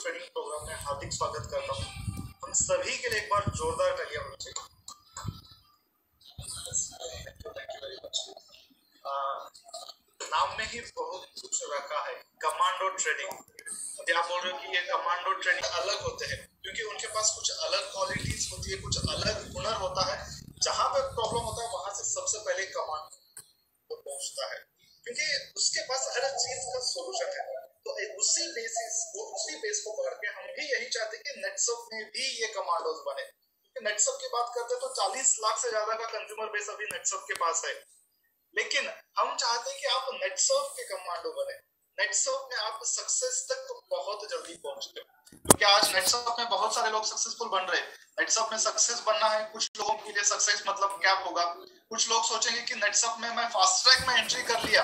Training programme में हार्दिक स्वागत करता हूँ। हम सभी के लिए एक बार जोरदार तालियां होनी चाहिए। नाम में ही बहुत कुछ रखा है, कमांडो ट्रेनिंग। अभी आप बोल रहे हो कि ये कमांडो ट्रेनिंग अलग होते हैं क्योंकि उनके पास कुछ अलग क्वालिटीज होती है, कुछ अलग हुनर होता है। जहां पे प्रॉब्लम होता है वहां से सबसे पहले कमांडो पहुंचता है क्योंकि उसके पास हर चीज का सोल्यूशन है। तो उसी बेस को पकड़ के हम भी यही चाहते हैं कि नेटसप में भी ये कमांडोज बने। नेटसप की बात करते हैं तो 40 लाख से ज्यादा का कंज्यूमर बेस अभी नेटसप के पास है, लेकिन हम चाहते हैं कि आप नेटसर्फ के कमांडो बने। नेटसर्फ में आप सक्सेस तक तो बहुत जल्दी पहुंचे क्योंकि आज नेटसर्फ में बहुत सारे लोग सक्सेसफुल बन रहे हैं। नेटसर्फ में सक्सेस बनना है, कुछ लोगों के लिए सक्सेस मतलब क्या होगा, कुछ लोग सोचेंगे कि नेटसर्फ में मैं फास्ट ट्रैक में एंट्री कर लिया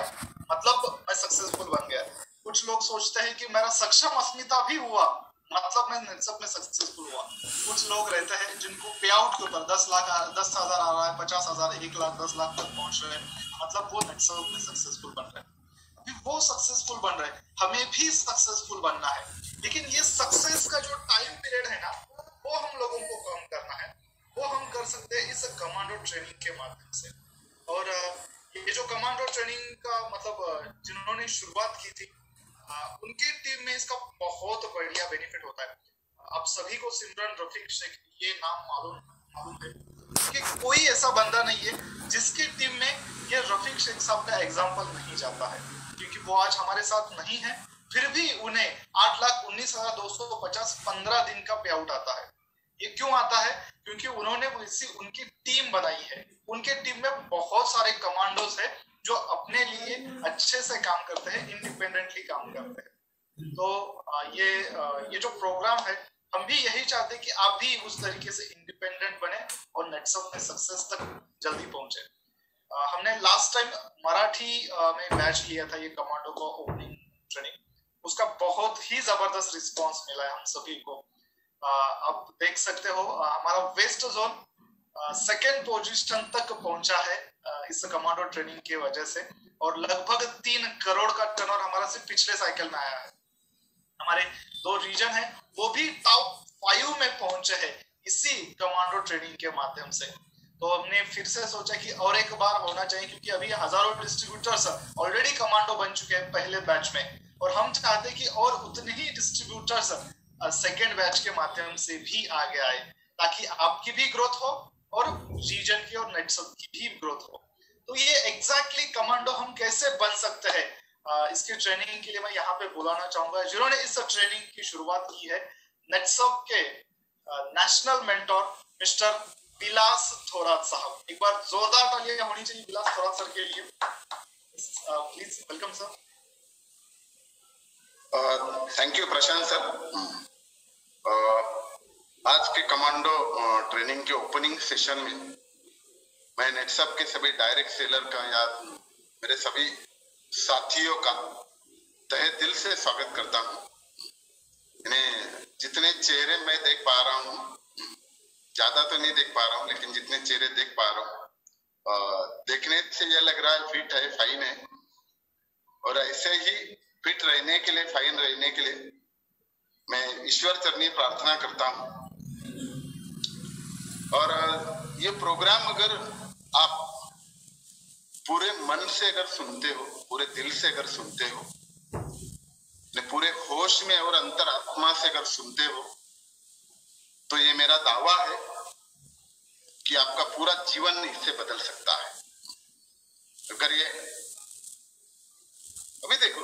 मतलब मैं सक्सेसफुल बन गया। कुछ लोग सोचते हैं कि मेरा सक्षम अस्मिता भी हुआ मतलब मैं नेटसर्फ में सक्सेसफुल हुआ। कुछ लोग रहते हैं जिनको पे आउट के ऊपर 10,000 आ रहा है, 50,000, 1,00,000, 10,00,000 तक पहुंच रहे हैं मतलब वो नेटसर्फ में सक्सेसफुल बन रहे हैं। अभी वो सक्सेसफुल बन रहे हैं, हमें भी सक्सेसफुल बनना है, लेकिन ये सक्सेस का जो टाइम पीरियड है ना वो हम लोगों को कम करना है। वो हम कर सकते हैं इस कमांडो ट्रेनिंग के माध्यम से। और ये जो कमांडो ट्रेनिंग का मतलब जिन्होंने शुरुआत की थी उनके टीम में इसका बहुत बढ़िया बेनिफिट होता है। आप सभी को सिमरन रफीक शेख ये नाम मालूम है कि कोई ऐसा बंदा नहीं है जिसकी टीम में ये रफीक शेख साहब का एग्जाम्पल नहीं जाता है, क्योंकि वो आज हमारे साथ नहीं है फिर भी उन्हें 8,19,250 15 दिन का पे आउट आता है। ये क्यों आता है? क्योंकि उन्होंने उनकी टीम बनाई है। उनके टीम में बहुत सारे कमांडोज है जो अपने लिए अच्छे से काम करते हैं, इंडिपेंडेंटली काम करते हैं। तो ये जो प्रोग्राम है हम भी यही चाहते हैं कि आप भी उस तरीके से इंडिपेंडेंट बने और नेटसप में सक्सेस तक जल्दी पहुंचे। हमने लास्ट टाइम मराठी में बैच लिया था ये कमांडो का ओपनिंग ट्रेनिंग, उसका बहुत ही जबरदस्त रिस्पांस मिला है हम सभी को। आप देख सकते हो हमारा वेस्ट जोन सेकेंड पोजीशन तक पहुंचा है इस कमांडो ट्रेनिंग की वजह से, और लगभग 3 करोड़ का टर्नओवर हमारा सिर्फ पिछले साइकिल में आया है। हमारे 2 रीजन है वो भी टॉप 5 में पहुंचे हैं इसी कमांडो ट्रेनिंग के माध्यम से। तो हमने फिर से सोचा कि और एक बार होना चाहिए क्योंकि अभी हजारों डिस्ट्रीब्यूटर्स ऑलरेडी कमांडो बन चुके हैं पहले बैच में, और हम चाहते हैं कि और उतने ही डिस्ट्रीब्यूटर्स सेकेंड बैच के माध्यम से भी आगे आए ताकि आपकी भी ग्रोथ हो और रीजन की और नेटसप की भी ग्रोथ हो। तो ये एग्जैक्टली कमांडो हम कैसे बन सकते हैं इसकी ट्रेनिंग के लिए मैं यहाँ पे बुलाना चाहूंगा जिन्होंने इस ट्रेनिंग की शुरुआत की है, नेटसप के नेशनल मेंटोर मिस्टर विलास थोरात साहब। एक बार जोरदार तालियां होनी चाहिए विलास थोरात सर के लिए। Please welcome sir. Thank you Prashant sir. आज के कमांडो ट्रेनिंग के ओपनिंग सेशन में मैं नेटसप के सभी डायरेक्ट सेलर का या मेरे सभी साथियों का तहे दिल से स्वागत करता हूँ। जितने चेहरे मैं देख पा रहा हूँ, ज्यादा तो नहीं देख पा रहा हूँ, लेकिन जितने चेहरे देख पा रहा हूँ देखने से यह लग रहा है फिट है, फाइन है, और ऐसे ही फिट रहने के लिए, फाइन रहने के लिए मैं ईश्वर चरणी प्रार्थना करता हूँ। और ये प्रोग्राम अगर आप पूरे मन से अगर सुनते हो, पूरे दिल से अगर सुनते हो, पूरे होश में और अंतरात्मा से अगर सुनते हो, तो ये मेरा दावा है कि आपका पूरा जीवन इससे बदल सकता है। अगर ये अभी देखो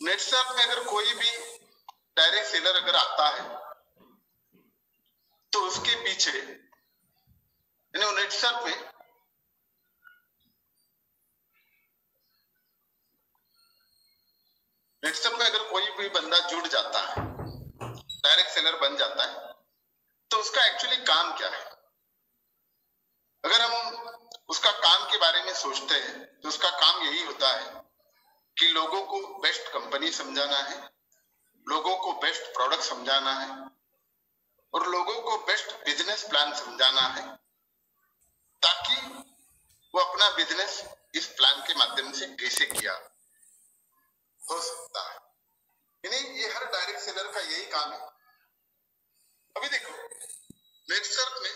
नेटसप में अगर कोई भी डायरेक्ट सेलर अगर आता है तो उसके पीछे नेटसप में अगर कोई भी बंदा जुड़ जाता है, डायरेक्ट सेलर बन जाता है, तो उसका एक्चुअली काम क्या है? अगर हम उसका काम के बारे में सोचते हैं तो उसका काम यही होता है कि लोगों को बेस्ट कंपनी समझाना है, लोगों को बेस्ट प्रोडक्ट समझाना है, और लोगों को बेस्ट बिजनेस प्लान समझाना है, ताकि वो अपना बिजनेस इस प्लान के माध्यम से कैसे किया हो सकता है। यानी ये हर डायरेक्ट सेलर का यही काम है। अभी देखो नेटसर्फ में,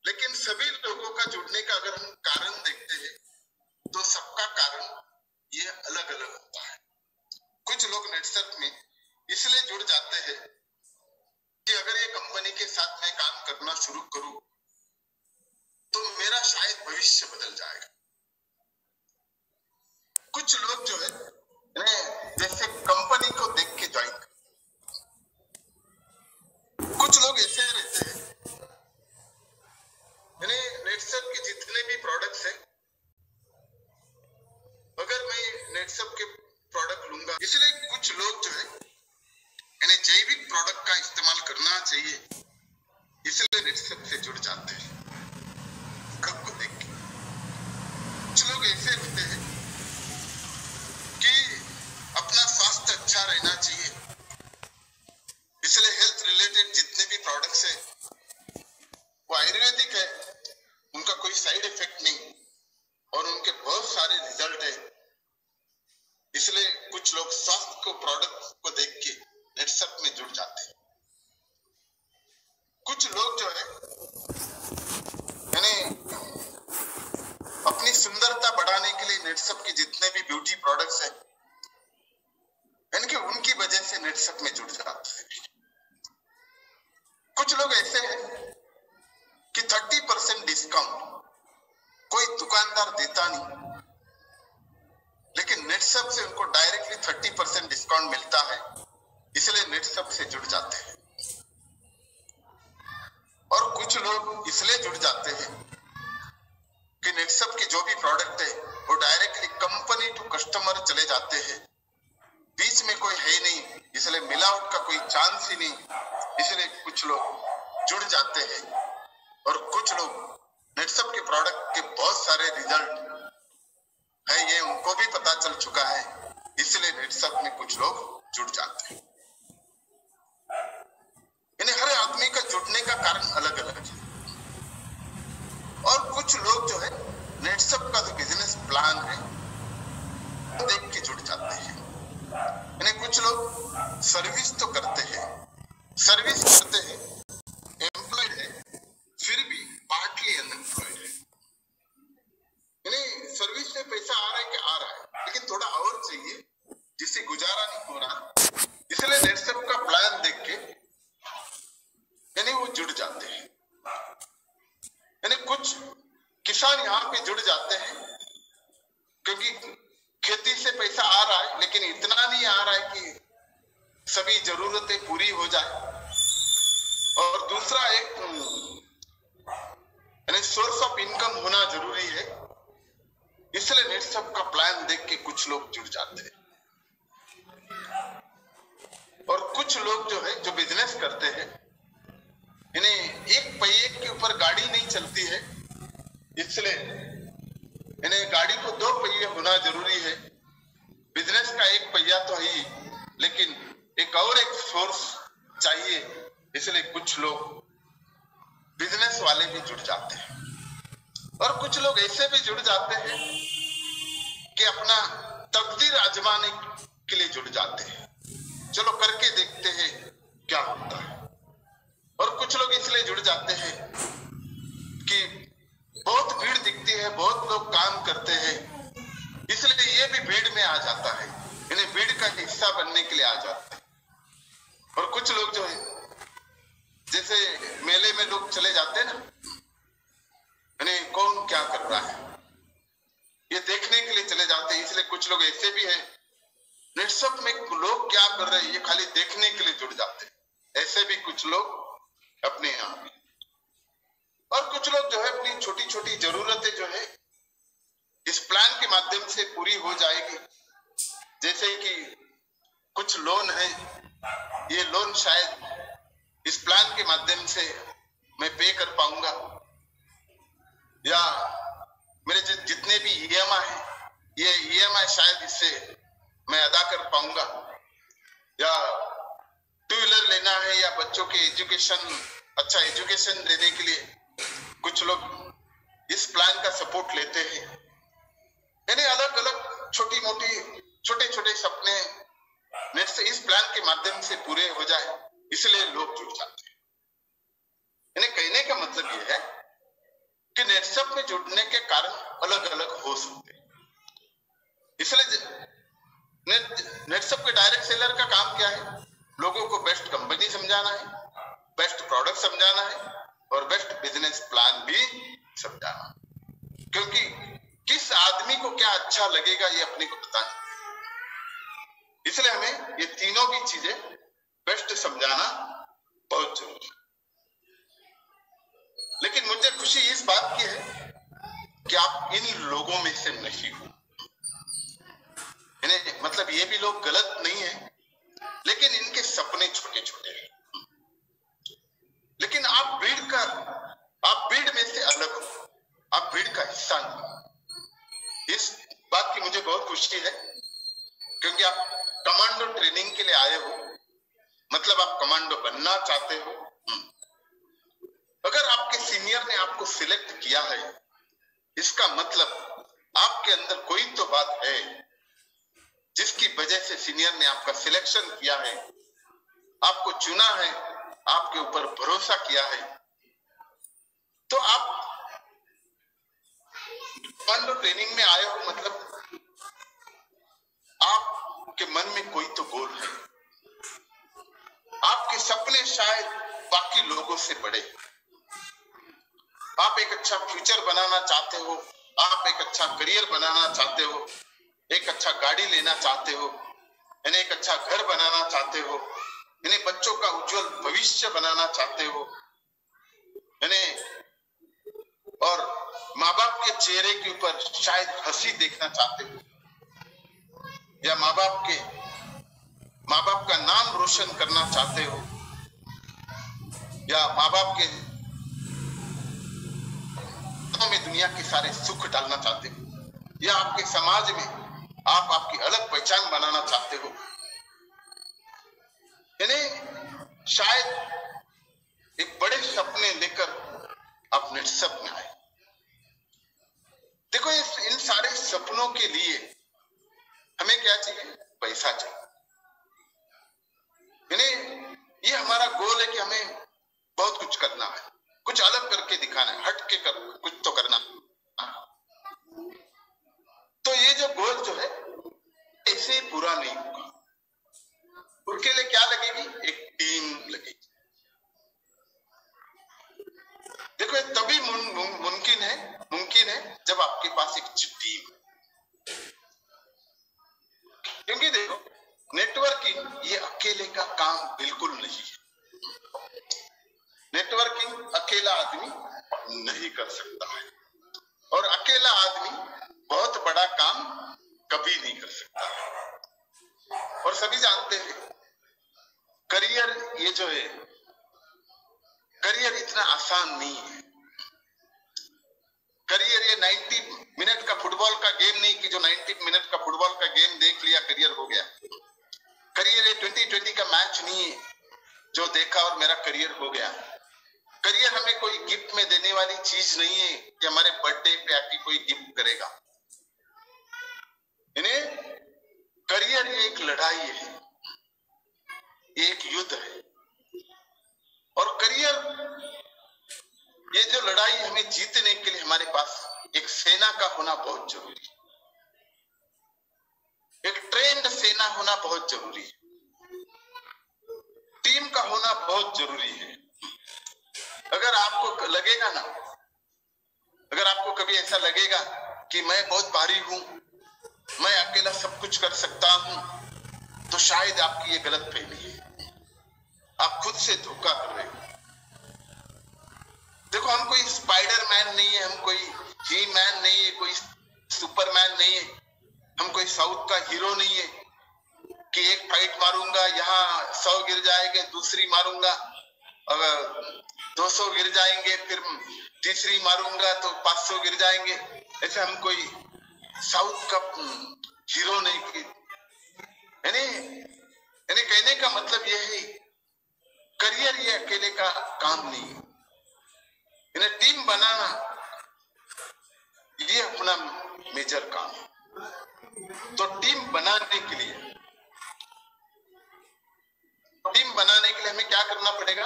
लेकिन सभी लोगों का जुड़ने का अगर हम कारण देखते हैं तो सबका कारण ये अलग अलग होता है। कुछ लोग नेटसर्फ में इसलिए जुड़ जाते हैं कि अगर ये कंपनी के साथ मैं काम करना शुरू करूं तो मेरा शायद भविष्य बदल जाएगा। कुछ लोग जो है जैसे कंपनी को देख के ज्वाइन, कुछ लोग ऐसे रहते हैं नेटसर्फ के जितने भी प्रोडक्ट्स हैं, अगर मैं नेटसर्फ के प्रोडक्ट लूंगा, इसलिए कुछ लोग जो है इन्हें जैविक प्रोडक्ट का इस्तेमाल करना चाहिए, इसलिए नेटसर्फ से जुड़ जाते हैं प्रोडक्ट को देख के। कुछ लोग ऐसे होते हैं कि अपना स्वास्थ्य अच्छा रहना चाहिए, इसलिए हेल्थ रिलेटेड जितने भी प्रोडक्ट्स है वो आयुर्वेदिक है, उनका कोई साइड इफेक्ट नहीं और उनके बहुत सारे रिजल्ट है, इसलिए कुछ लोग स्वास्थ्य को प्रोडक्ट को देख के नेटसर्फ में जुड़ जाते हैं। कुछ लोग जो है अपनी सुंदरता बढ़ाने के लिए नेटसर्फ के जितने भी ब्यूटी प्रोडक्ट्स हैं उनकी वजह से नेटसर्फ में जुड़ जाते हैं। कुछ लोग ऐसे हैं कि 30% डिस्काउंट कोई दुकानदार देता नहीं, लेकिन नेटसर्फ से उनको डायरेक्टली 30% डिस्काउंट मिलता है, इसलिए नेटसर्फ से जुड़ जाते हैं। और कुछ लोग इसलिए जुड़ जाते हैं कि नेटसर्फ के जो भी प्रोडक्ट है वो डायरेक्टली कंपनी टू कस्टमर चले जाते हैं, बीच में कोई है नहीं, इसलिए मिलावट का कोई चांस ही नहीं, इसलिए कुछ लोग जुड़ जाते हैं। और कुछ लोग नेटसर्फ के प्रोडक्ट के बहुत सारे रिजल्ट है ये उनको भी पता चल चुका है, इसलिए नेटसर्फ में कुछ लोग जुड़ जाते हैं। यानी हर आदमी का जुड़ने का कारण अलग अलग है। और कुछ लोग जो है नेटसर्फ का जो बिजनेस प्लान है वो देख के जुड़ जाते हैं। यानी कुछ लोग सर्विस तो करते हैं, सर्विस करते हैं, एम्प्लॉयड है, फिर भी पार्टली अनएम्प्लॉयड है। यानी सर्विस में पैसा आ रहा है कि आ रहा है, लेकिन थोड़ा और चाहिए जिससे गुजारा नहीं हो रहा, इसलिए नेटसर्फ का प्लान देख के यानी वो जुड़ जाते हैं। यानी कुछ किसान यहाँ पे जुड़ जाते हैं क्योंकि खेती से पैसा आ रहा है, लेकिन इतना नहीं आ रहा है कि सभी जरूरतें पूरी हो जाए। और दूसरा एक यानी सोर्स ऑफ इनकम होना जरूरी है, इसलिए नेटसर्फ का प्लान देख के कुछ लोग जुड़ जाते हैं। और कुछ लोग जो है जो बिजनेस करते हैं, इन्हें एक पहिए के ऊपर गाड़ी नहीं चलती है, इसलिए इन्हें गाड़ी को 2 पहिए होना जरूरी है। बिजनेस का एक पहिया तो है ही, लेकिन एक सोर्स चाहिए, इसलिए कुछ लोग बिजनेस वाले भी जुड़ जाते हैं। और कुछ लोग ऐसे भी जुड़ जाते हैं कि अपना तकदीर आजमाने के लिए जुड़ जाते हैं, चलो करके देखते हैं क्या होता है। और कुछ लोग इसलिए जुड़ जाते हैं कि बहुत भीड़ दिखती है, बहुत लोग काम करते हैं, इसलिए ये भी भीड़ में आ जाता है, इन्हें भीड़ का हिस्सा बनने के लिए आ जाता है। और कुछ लोग जो है जैसे मेले में लोग चले जाते हैं ना, यानी कौन क्या कर रहा है ये देखने के लिए चले जाते हैं, इसलिए कुछ लोग ऐसे भी हैं नेटसर्फ में लोग क्या कर रहे हैं ये खाली देखने के लिए जुड़ जाते हैं, ऐसे भी कुछ लोग अपने यहाँ भी। और कुछ लोग जो है अपनी छोटी छोटी जरूरतें जो है इस प्लान के माध्यम से पूरी हो जाएगी। जैसे कि कुछ लोन है, ये लोन शायद इस प्लान के माध्यम से मैं पे कर पाऊंगा, या मेरे जितने भी ईएमआई है ये ईएमआई शायद इससे मैं अदा कर पाऊंगा, या 2 व्हीलर लेना है, या बच्चों के एजुकेशन अच्छा एजुकेशन देने के लिए कुछ लोग इस प्लान का सपोर्ट लेते हैं। यानी अलग अलग छोटी मोटी छोटे छोटे सपने नेट से इस प्लान के माध्यम से पूरे हो जाए, इसलिए लोग जुड़ जाते हैं। यानी कहने का मतलब यह है कि नेटसप में जुड़ने के कारण अलग अलग हो सकते हैं। इसलिए नेटसप के डायरेक्ट सेलर का काम क्या है? लोगों को बेस्ट कंपनी समझाना है, बेस्ट प्रोडक्ट समझाना है और बेस्ट बिजनेस प्लान भी समझाना है। क्योंकि किस आदमी को क्या अच्छा लगेगा ये अपने को पता नहीं। इसलिए हमें ये तीनों भी चीजें बेस्ट समझाना बहुत जरूरी है। लेकिन मुझे खुशी इस बात की है कि आप इन लोगों में से नहीं हो। मतलब ये भी लोग गलत नहीं है, लेकिन इनके सपने छोटे छोटे हैं। लेकिन आप भीड़ में से अलग हो, आप भीड़ का हिस्सा नहीं। इस बात की मुझे बहुत खुशी है, क्योंकि आप कमांडो ट्रेनिंग के लिए आए हो, मतलब आप कमांडो बनना चाहते हो। अगर आपके सीनियर ने आपको सिलेक्ट किया है, इसका मतलब आपके अंदर कोई तो बात है जिसकी वजह से सीनियर ने आपका सिलेक्शन किया है, आपको चुना है, आपके ऊपर भरोसा किया है। तो आप कमांडो ट्रेनिंग में आए हो, मतलब आपके मन में कोई तो गोल है। आपके सपने शायद बाकी लोगों से बड़े। आप एक अच्छा फ्यूचर बनाना चाहते हो, आप एक अच्छा करियर बनाना चाहते हो, एक अच्छा गाड़ी लेना चाहते हो, यानी एक अच्छा घर बनाना चाहते हो, यानी बच्चों का उज्जवल भविष्य बनाना चाहते हो, यानी और माँ बाप के चेहरे के ऊपर शायद हंसी देखना चाहते हो, या माँ बाप का नाम रोशन करना चाहते हो, या माँ बाप के में दुनिया के सारे सुख डालना चाहते हो, या आपके समाज में आप आपकी अलग पहचान बनाना चाहते हो, यानी शायद एक बड़े सपने लेकर आप नेटसप में आए। देखो, इन सारे सपनों के लिए हमें क्या चाहिए? पैसा चाहिए। यानी ये हमारा गोल है कि हमें बहुत कुछ करना है, कुछ अलग करके दिखाना है, हट के कुछ तो करना। तो ये जो गोल जो है ऐसे ही पूरा नहीं होगा। उसके लिए क्या लगेगी? एक टीम लगेगी। देखो, ये तभी मुमकिन है जब आपके पास एक टीम है। क्योंकि देखो, नेटवर्किंग ये अकेले का काम बिल्कुल नहीं है। नेटवर्किंग अकेला आदमी नहीं कर सकता है, और अकेला आदमी बहुत बड़ा काम कभी नहीं कर सकता है। और सभी जानते हैं करियर ये जो है, करियर इतना आसान नहीं है। करियर ये 90 मिनट का फुटबॉल का गेम नहीं कि जो 90 मिनट का फुटबॉल का गेम देख लिया करियर हो गया। करियर ये 2020 का मैच नहीं है जो देखा और मेरा करियर हो गया। करियर हमें कोई गिफ्ट में देने वाली चीज नहीं है कि हमारे बर्थडे पे आके कोई गिफ्ट करेगा। इन्हें करियर ये एक लड़ाई है, एक युद्ध है। और करियर ये जो लड़ाई हमें जीतने के लिए हमारे पास एक सेना का होना बहुत जरूरी है, एक ट्रेंड सेना होना बहुत जरूरी है, टीम का होना बहुत जरूरी है। अगर आपको लगेगा ना, अगर आपको कभी ऐसा लगेगा कि मैं बहुत भारी हूं, मैं अकेला सब कुछ कर सकता हूं, तो शायद आपकी ये गलत फहमी है, आप खुद से धोखा कर रहे हो। देखो, हम कोई स्पाइडरमैन नहीं है, हम कोई ही मैन नहीं है, कोई सुपरमैन नहीं है, हम कोई साउथ का हीरो नहीं है कि एक फाइट मारूंगा यहाँ 100 गिर जाएंगे, दूसरी मारूंगा 200 गिर जाएंगे, फिर तीसरी मारूंगा तो 500 गिर जाएंगे। ऐसे हम कोई साउथ का हीरो नहीं कि यानी कहने का मतलब यह है, करियर ये अकेले का काम नहीं है। इन्हें टीम बनाना ये अपना मेजर काम है। तो टीम बनाने के लिए बनाने के लिए हमें क्या करना पड़ेगा?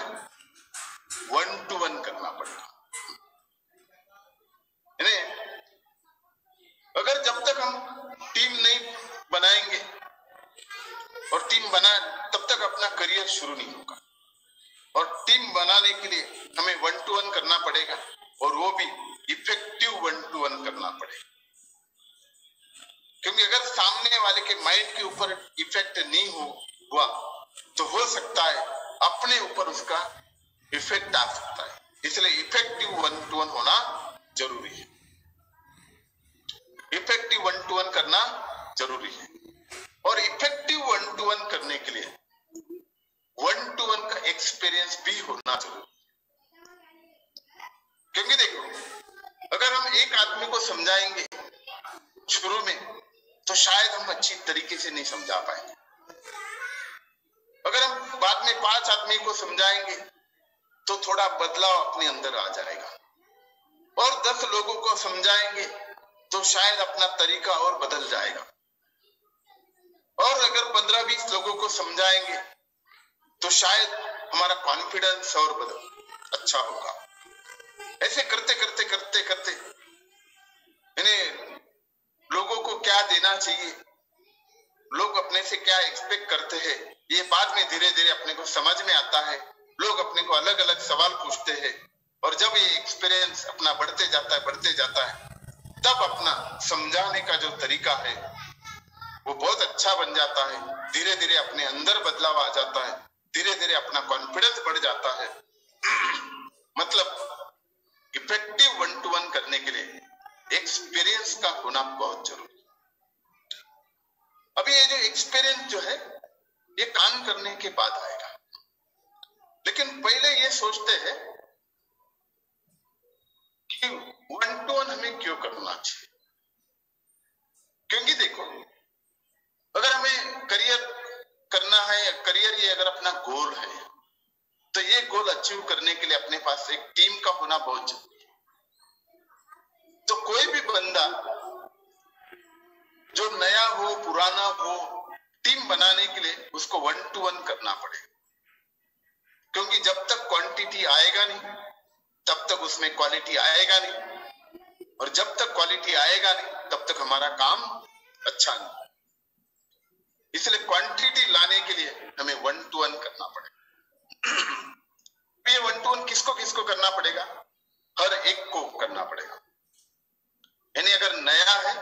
1-to-1 करना पड़ेगा। अगर जब तक हम टीम नहीं बनाएंगे और टीम बना तब तक अपना करियर शुरू नहीं होगा। और टीम बनाने के लिए हमें 1-to-1 करना पड़ेगा और वो भी इफेक्टिव 1-to-1 करना पड़ेगा। क्योंकि अगर सामने वाले के माइंड के ऊपर इफेक्ट नहीं हुआ तो हो सकता है अपने ऊपर उसका इफेक्ट आ सकता है। इसलिए इफेक्टिव 1-to-1 होना जरूरी है। इफेक्टिव 1-to-1 करना जरूरी है। और इफेक्टिव 1-to-1 करने के लिए 1-to-1 का एक्सपीरियंस भी होना जरूरी है। क्योंकि देखो, अगर हम एक आदमी को समझाएंगे शुरू में तो शायद हम अच्छी तरीके से नहीं समझा पाएंगे। अगर हम बाद में 5 आदमी को समझाएंगे तो थोड़ा बदलाव अपने अंदर आ जाएगा। और 10 लोगों को समझाएंगे तो शायद अपना तरीका और बदल जाएगा। और अगर 15-20 लोगों को समझाएंगे तो शायद हमारा कॉन्फिडेंस और अच्छा होगा। ऐसे करते करते करते करते इन्हें लोगों को क्या देना चाहिए, लोग अपने से क्या एक्सपेक्ट करते हैं, ये बाद में धीरे धीरे अपने को समझ में आता है। लोग अपने को अलग अलग सवाल पूछते हैं और जब ये एक्सपीरियंस अपना बढ़ते जाता है तब अपना समझाने का जो तरीका है वो बहुत अच्छा बन जाता है। धीरे धीरे अपने अंदर बदलाव आ जाता है, धीरे धीरे अपना कॉन्फिडेंस बढ़ जाता है। मतलब इफेक्टिव 1-to-1 करने के लिए एक्सपीरियंस का होना बहुत जरूरी है। अभी ये जो एक्सपीरियंस जो है ये काम करने के बाद आएगा, लेकिन पहले ये सोचते हैं कि 1-to-1 हमें क्यों करना चाहिए। क्योंकि देखो, अगर हमें करियर करना है, करियर ये अगर अपना गोल है तो ये गोल अचीव करने के लिए अपने पास एक टीम का होना बहुत जरूरी है। तो कोई भी बंदा जो नया हो पुराना हो, टीम बनाने के लिए उसको 1-to-1 करना पड़ेगा। क्योंकि जब तक क्वांटिटी आएगा नहीं तब तक उसमें क्वालिटी आएगा नहीं, और जब तक क्वालिटी आएगा नहीं तब तक हमारा काम अच्छा नहीं। इसलिए क्वांटिटी लाने के लिए हमें 1-to-1 करना पड़ेगा। ये 1-to-1 किसको किसको करना पड़ेगा? हर एक को करना पड़ेगा। यानी अगर नया है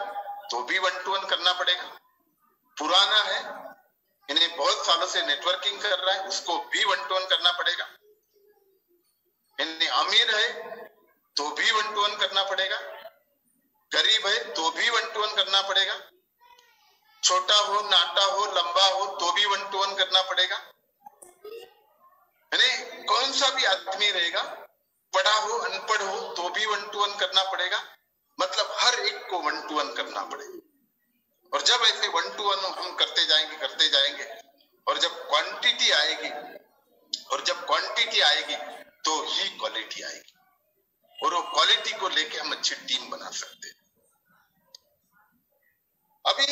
तो भी 1-to-1 करना पड़ेगा, पुराना है यानी बहुत सालों से नेटवर्किंग कर रहा है उसको भी 1-to-1 करना पड़ेगा, यानी अमीर है तो भी 1-to-1 करना पड़ेगा, गरीब है तो भी 1-to-1 करना पड़ेगा, छोटा हो नाटा हो लंबा हो तो भी 1-to-1 करना पड़ेगा। यानी कौन सा भी आदमी रहेगा, पढ़ा हो अनपढ़ हो तो भी 1-to-1 करना पड़ेगा। मतलब हर एक को 1-to-1 करना पड़ेगा। और जब ऐसे 1-to-1 हम करते जाएंगे और जब क्वांटिटी आएगी तो ही क्वालिटी आएगी, और वो क्वालिटी को लेके हम अच्छी टीम बना सकते हैं। अभी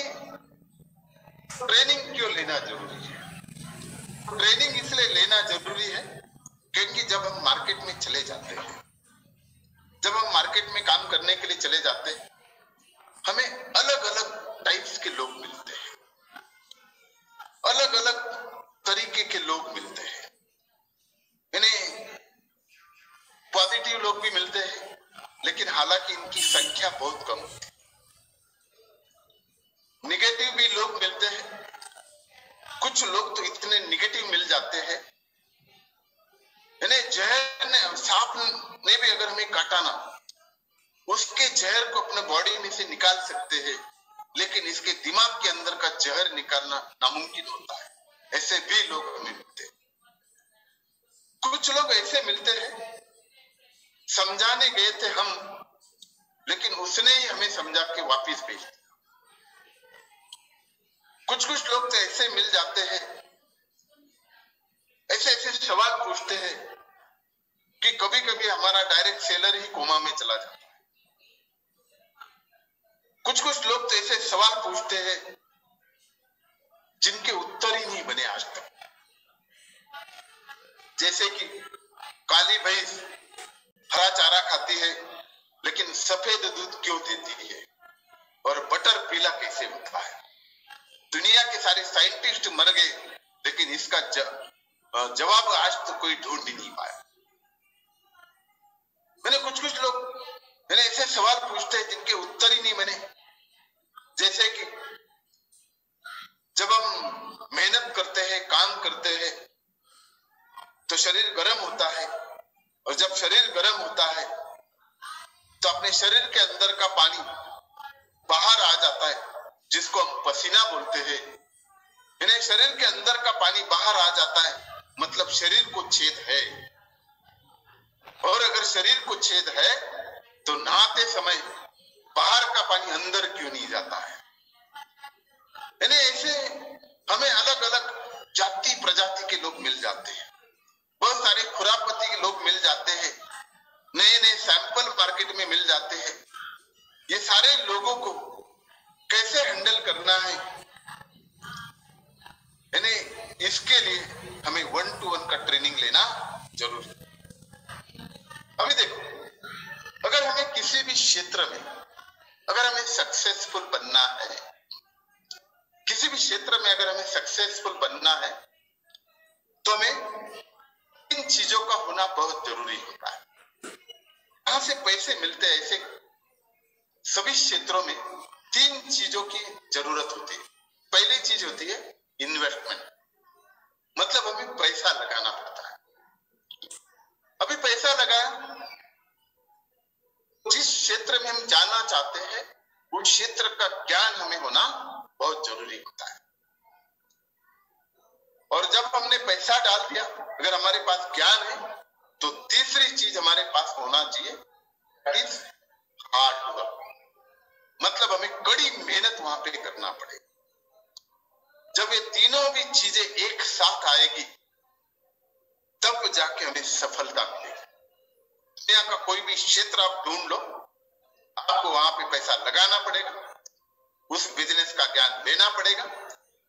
ट्रेनिंग क्यों लेना जरूरी है? ट्रेनिंग इसलिए लेना जरूरी है क्योंकि जब हम मार्केट में चले जाते हैं, जब हम मार्केट में काम करने के लिए चले जाते हैं, हमें अलग अलग टाइप्स के लोग मिलते हैं, अलग अलग तरीके के लोग मिलते हैं। यानी पॉजिटिव लोग भी मिलते हैं, लेकिन हालांकि इनकी संख्या बहुत कम होती है। निगेटिव भी लोग मिलते हैं, कुछ लोग तो इतने निगेटिव मिल जाते हैं, यानी जहर ने, सांप ने भी अगर हमें काटा ना, उसके जहर को अपने बॉडी में से निकाल सकते हैं, लेकिन इसके दिमाग के अंदर का जहर निकालना नामुमकिन होता है। ऐसे भी लोग हमें मिलते हैं। कुछ लोग ऐसे मिलते हैं, समझाने गए थे हम, लेकिन उसने ही हमें समझा के वापस भेज दिया। कुछ कुछ लोग तो ऐसे मिल जाते हैं, ऐसे ऐसे सवाल पूछते हैं कि कभी कभी हमारा डायरेक्ट सेलर ही कोमा में चला जाता है। कुछ कुछ लोग तो ऐसे सवाल पूछते हैं जिनके उत्तर ही नहीं बने आज तक। जैसे कि काली भैंस हरा चारा खाती है लेकिन सफेद दूध क्यों देती है, और बटर पीला कैसे होता है। दुनिया के सारे साइंटिस्ट मर गए लेकिन इसका जवाब आज तो कोई ढूंढ ही नहीं पाया। मैंने कुछ लोग ऐसे सवाल पूछते हैं जिनके उत्तर ही नहीं मैंने, जैसे कि जब हम मेहनत करते हैं, काम करते हैं, तो शरीर गर्म होता है, और जब शरीर गर्म होता है तो अपने शरीर के अंदर का पानी बाहर आ जाता है, जिसको हम पसीना बोलते हैं। यानी शरीर के अंदर का पानी बाहर आ जाता है, मतलब शरीर को छेद है। और अगर शरीर को छेद है तो नहाते समय बाहर का पानी अंदर क्यों नहीं जाता है। यानी ऐसे हमें अलग अलग जाति प्रजाति के लोग मिल जाते हैं, बहुत सारे खुरापति के लोग मिल जाते हैं, नए नए सैंपल मार्केट में मिल जाते हैं। ये सारे लोगों को कैसे हैंडल करना है, यानी इसके लिए हमें 1-to-1 का ट्रेनिंग लेना जरूरी है। अभी देखो, अगर हमें किसी भी क्षेत्र में अगर हमें सक्सेसफुल बनना है, किसी भी क्षेत्र में अगर हमें सक्सेसफुल बनना है, तो हमें इन चीजों का होना बहुत जरूरी होता है। कहां से पैसे मिलते हैं, ऐसे सभी क्षेत्रों में 3 चीजों की जरूरत होती है। पहली चीज होती है इन्वेस्टमेंट, मतलब हमें पैसा लगाना पड़ता है। अभी पैसा लगाया, जिस क्षेत्र में हम जाना चाहते हैं उस क्षेत्र का ज्ञान हमें होना बहुत जरूरी होता है। और जब हमने पैसा डाल दिया, अगर हमारे पास ज्ञान है, तो तीसरी चीज हमारे पास होना चाहिए, हार्ड वर्क, मतलब हमें कड़ी मेहनत वहां पे करना पड़ेगा। जब ये तीनों भी चीजें एक साथ आएगी तब जाके हमें सफलता मिलेगी। दुनिया का कोई भी क्षेत्र आप ढूंढ लो, आपको वहां पे पैसा लगाना पड़ेगा, उस बिजनेस का ज्ञान लेना पड़ेगा,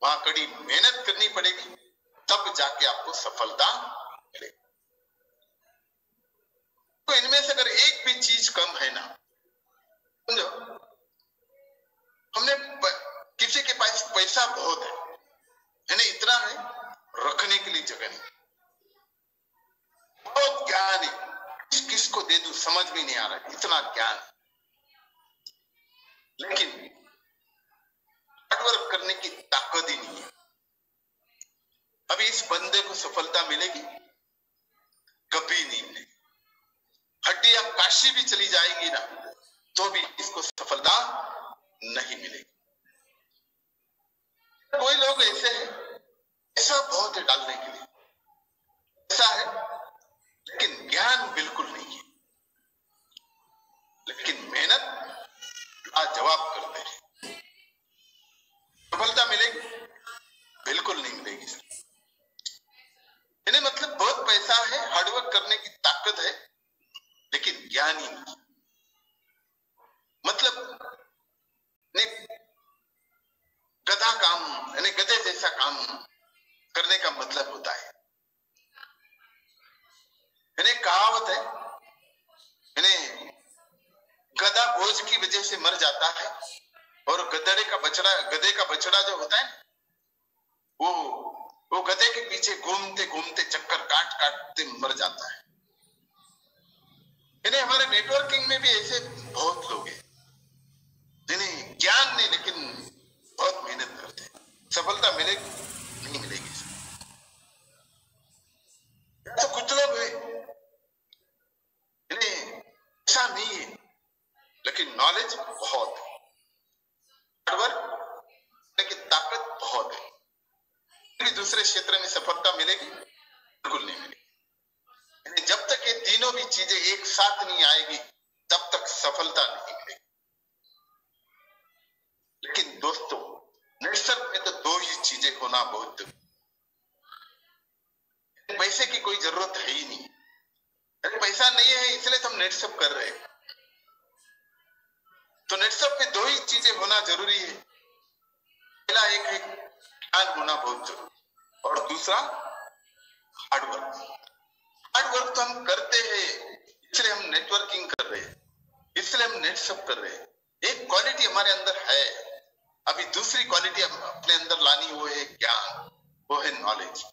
वहां कड़ी मेहनत करनी पड़ेगी, तब जाके आपको सफलता मिलेगी। तो इनमें से अगर एक भी चीज कम है ना, समझो, हमने किसी के पास पैसा बहुत है, यानी इतना है रखने के लिए जगह नहीं, बहुत ज्ञान है, किसको दे दूं समझ भी नहीं आ रहा, इतना ज्ञान, लेकिन हार्डवर्क करने की ताकत ही नहीं है। अभी इस बंदे को सफलता मिलेगी? कभी नहीं मिलेगी। हड्डियां काशी भी चली जाएंगी ना, तो भी इसको सफलता नहीं मिलेगी। कोई लोग ऐसे हैं, ऐसा बहुत है डालने के लिए, ऐसा है लेकिन ज्ञान बिल्कुल नहीं है, लेकिन मेहनत लाजवाब करते हैं। सफलता मिलेगी? बिल्कुल नहीं मिलेगी सर। इन्हें मतलब बहुत पैसा है, हार्डवर्क करने की ताकत है, लेकिन ज्ञान ही नहीं। मतलब गधा काम, यानी गधे जैसा काम करने का मतलब होता है, यानी कहावत है, यानी गधा बोझ की वजह से मर जाता है, और गधे का बछड़ा जो होता है वो गधे के पीछे घूमते घूमते चक्कर काटते मर जाता है। यानी हमारे नेटवर्किंग में भी ऐसे बहुत लोग हैं जिन्हें ज्ञान नहीं, लेकिन बहुत मेहनत करते हैं। सफलता मिलेगी? नहीं मिलेगी। तो कुछ लोग हैं, ऐसा नहीं है, लेकिन नॉलेज बहुत है, हार्डवर्क की ताकत बहुत है, लेकिन दूसरे क्षेत्र में सफलता मिलेगी? बिल्कुल नहीं मिलेगी। जब तक ये तीनों भी चीजें एक साथ नहीं आएगी तब तक सफलता नहीं मिलेगी। लेकिन दोस्तों, नेटवर्क में तो 2 ही चीजें होना बहुत जरूरी। पैसे की कोई जरूरत है ही नहीं, अरे पैसा नहीं है इसलिए तो हम नेटवर्क कर रहे हैं। तो नेटवर्क में 2 ही चीजें होना जरूरी है। पहला एक है ज्ञान होना बहुत जरूरी, और दूसरा हार्डवर्क। वर्क तो हम करते हैं, इसलिए हम नेटवर्किंग कर रहे हैं, इसलिए हम नेट सब कर रहे हैं। एक क्वालिटी हमारे अंदर है, अभी दूसरी क्वालिटी अपने अंदर लानी, वो है ज्ञान, वो है नॉलेज।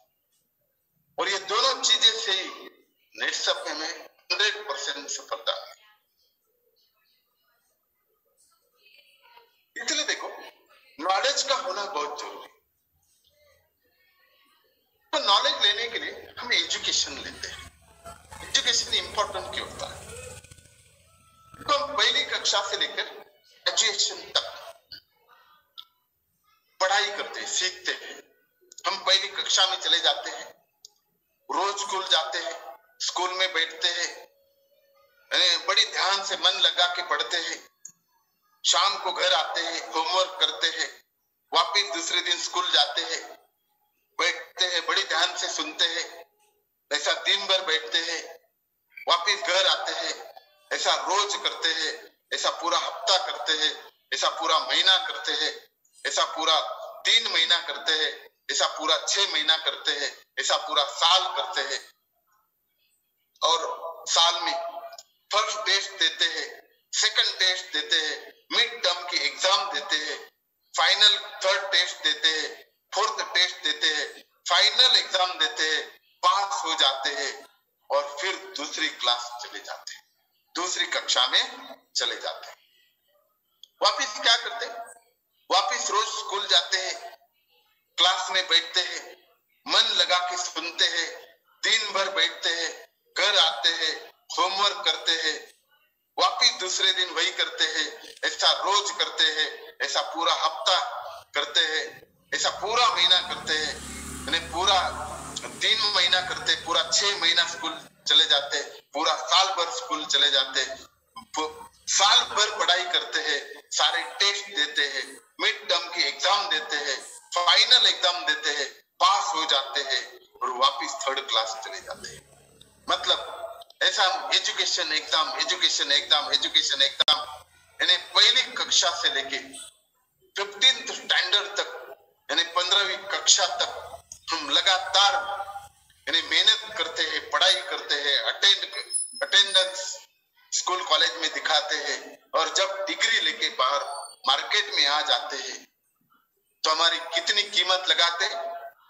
और ये दोनों चीजें से ही नेटसप में हमें 100% सफलता है। इसलिए देखो, नॉलेज का होना बहुत जरूरी। तो नॉलेज लेने के लिए हम एजुकेशन लेते हैं। एजुकेशन इंपॉर्टेंट क्यों होता है? तो हम पहली कक्षा से लेकर ग्रेजुएशन तक पढ़ाई करते हैं, सीखते हैं। हम पहली कक्षा में चले जाते हैं, रोज स्कूल जाते हैं, स्कूल में बैठते हैं, बड़ी ध्यान से मन लगा के पढ़ते हैं, शाम को घर आते हैं, होमवर्क करते हैं, वापिस दूसरे दिन स्कूल जाते हैं, बैठते हैं, बड़ी ध्यान से सुनते हैं, ऐसा दिन भर बैठते हैं, वापिस घर आते हैं, ऐसा रोज करते हैं, ऐसा पूरा हफ्ता करते हैं, ऐसा पूरा महीना करते हैं, ऐसा पूरा 3 महीना करते हैं, ऐसा पूरा 6 महीना करते हैं, ऐसा पूरा साल करते हैं। और साल में फर्स्ट टेस्ट देते हैं, सेकंड टेस्ट देते हैं, मिड टर्म की एग्जाम देते हैं, फाइनल थर्ड टेस्ट देते हैं, फोर्थ टेस्ट देते हैं, फाइनल एग्जाम देते हैं, पास हो जाते हैं और फिर दूसरी क्लास चले जाते हैं, दूसरी कक्षा में चले जाते हैं। वापिस क्या करते हैं? वापिस रोज स्कूल जाते हैं, क्लास में बैठते हैं, मन लगा के सुनते हैं, दिन भर बैठते हैं, घर आते हैं, होमवर्क करते हैं, वापिस दूसरे दिन वही करते हैं, ऐसा रोज करते हैं, ऐसा पूरा हफ्ता करते हैं, ऐसा पूरा महीना करते हैं, यानी पूरा 3 महीना करते हैं, पूरा 6 महीना स्कूल चले जाते हैं, पूरा साल भर स्कूल चले जाते हैं, साल भर पढ़ाई करते हैं, सारे टेस्ट देते हैं, मिड टर्म की एग्जाम देते हैं, फाइनल एग्जाम देते हैं, पास हो जाते हैं और वापिस थर्ड क्लास चले जाते हैं। मतलब ऐसा education exam, education exam, education exam, यानी पहली कक्षा से लेके 15th स्टैंडर्ड तक, यानी 15वीं कक्षा तक हम लगातार यानी मेहनत करते हैं, पढ़ाई करते हैं, अटेंडेंस स्कूल कॉलेज में दिखाते हैं, और जब डिग्री लेके बाहर मार्केट में आ जाते हैं तो हमारी कितनी कीमत लगाते हैं?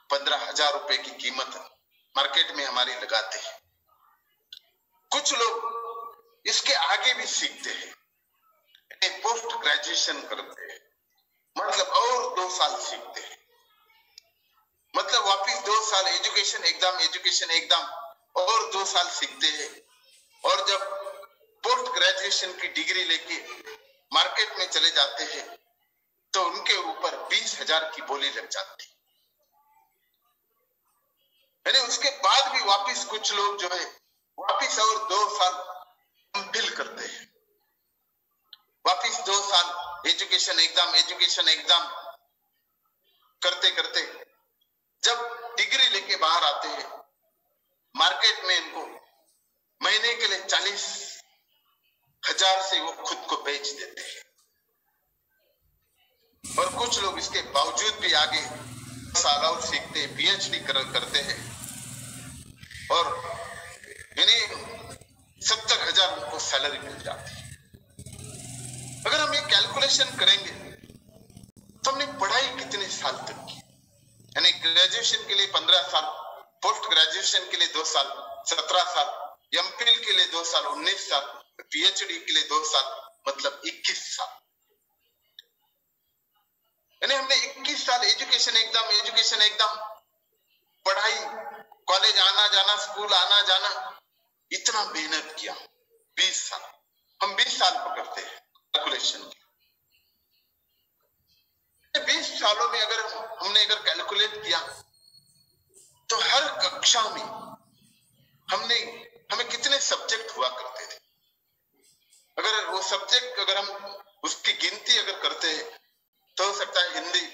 15,000 रुपए की कीमत मार्केट में हमारी लगाते हैं। कुछ लोग इसके आगे भी सीखते हैं, पोस्ट ग्रेजुएशन करते हैं, मतलब और 2 साल सीखते हैं, मतलब वापिस 2 साल एजुकेशन एग्जाम, एजुकेशन एग्जाम और 2 साल सीखते हैं। और जब पोस्ट ग्रेजुएशन की डिग्री लेके मार्केट में चले जाते हैं तो उनके ऊपर 20,000 की बोली लग जाती है। यानी उसके बाद भी वापिस कुछ लोग जो है वापिस और 2 साल फिल करते हैं, वापिस 2 साल एजुकेशन एग्जाम करते करते जब डिग्री लेके बाहर आते हैं, मार्केट में इनको महीने के लिए 40,000 से वो खुद को बेच देते हैं। और कुछ लोग इसके बावजूद भी आगे साल और सीखते हैं, PhD करते हैं, और यानी 70,000 उनको सैलरी मिल जाती है। अगर हम ये कैलकुलेशन करेंगे तो हमने पढ़ाई कितने साल तक की, यानी ग्रेजुएशन के लिए 15 साल, पोस्ट ग्रेजुएशन के लिए 2 साल 17 साल, MPhil के लिए 2 साल 19 साल, PhD के लिए 2 साल मतलब 21 साल, यानी हमने 21 साल एजुकेशन एग्जाम पढ़ाई, कॉलेज आना जाना, स्कूल आना जाना, इतना मेहनत किया। 20 साल, हम 20 साल पकड़ते हैं कैलकुलेशन। 20 सालों में अगर हमने कैलकुलेट किया तो हर कक्षा में हमें कितने सब्जेक्ट हुआ करते थे। अगर वो सब्जेक्ट अगर हम उसकी गिनती अगर करते हैं तो हो सकता है Hindi,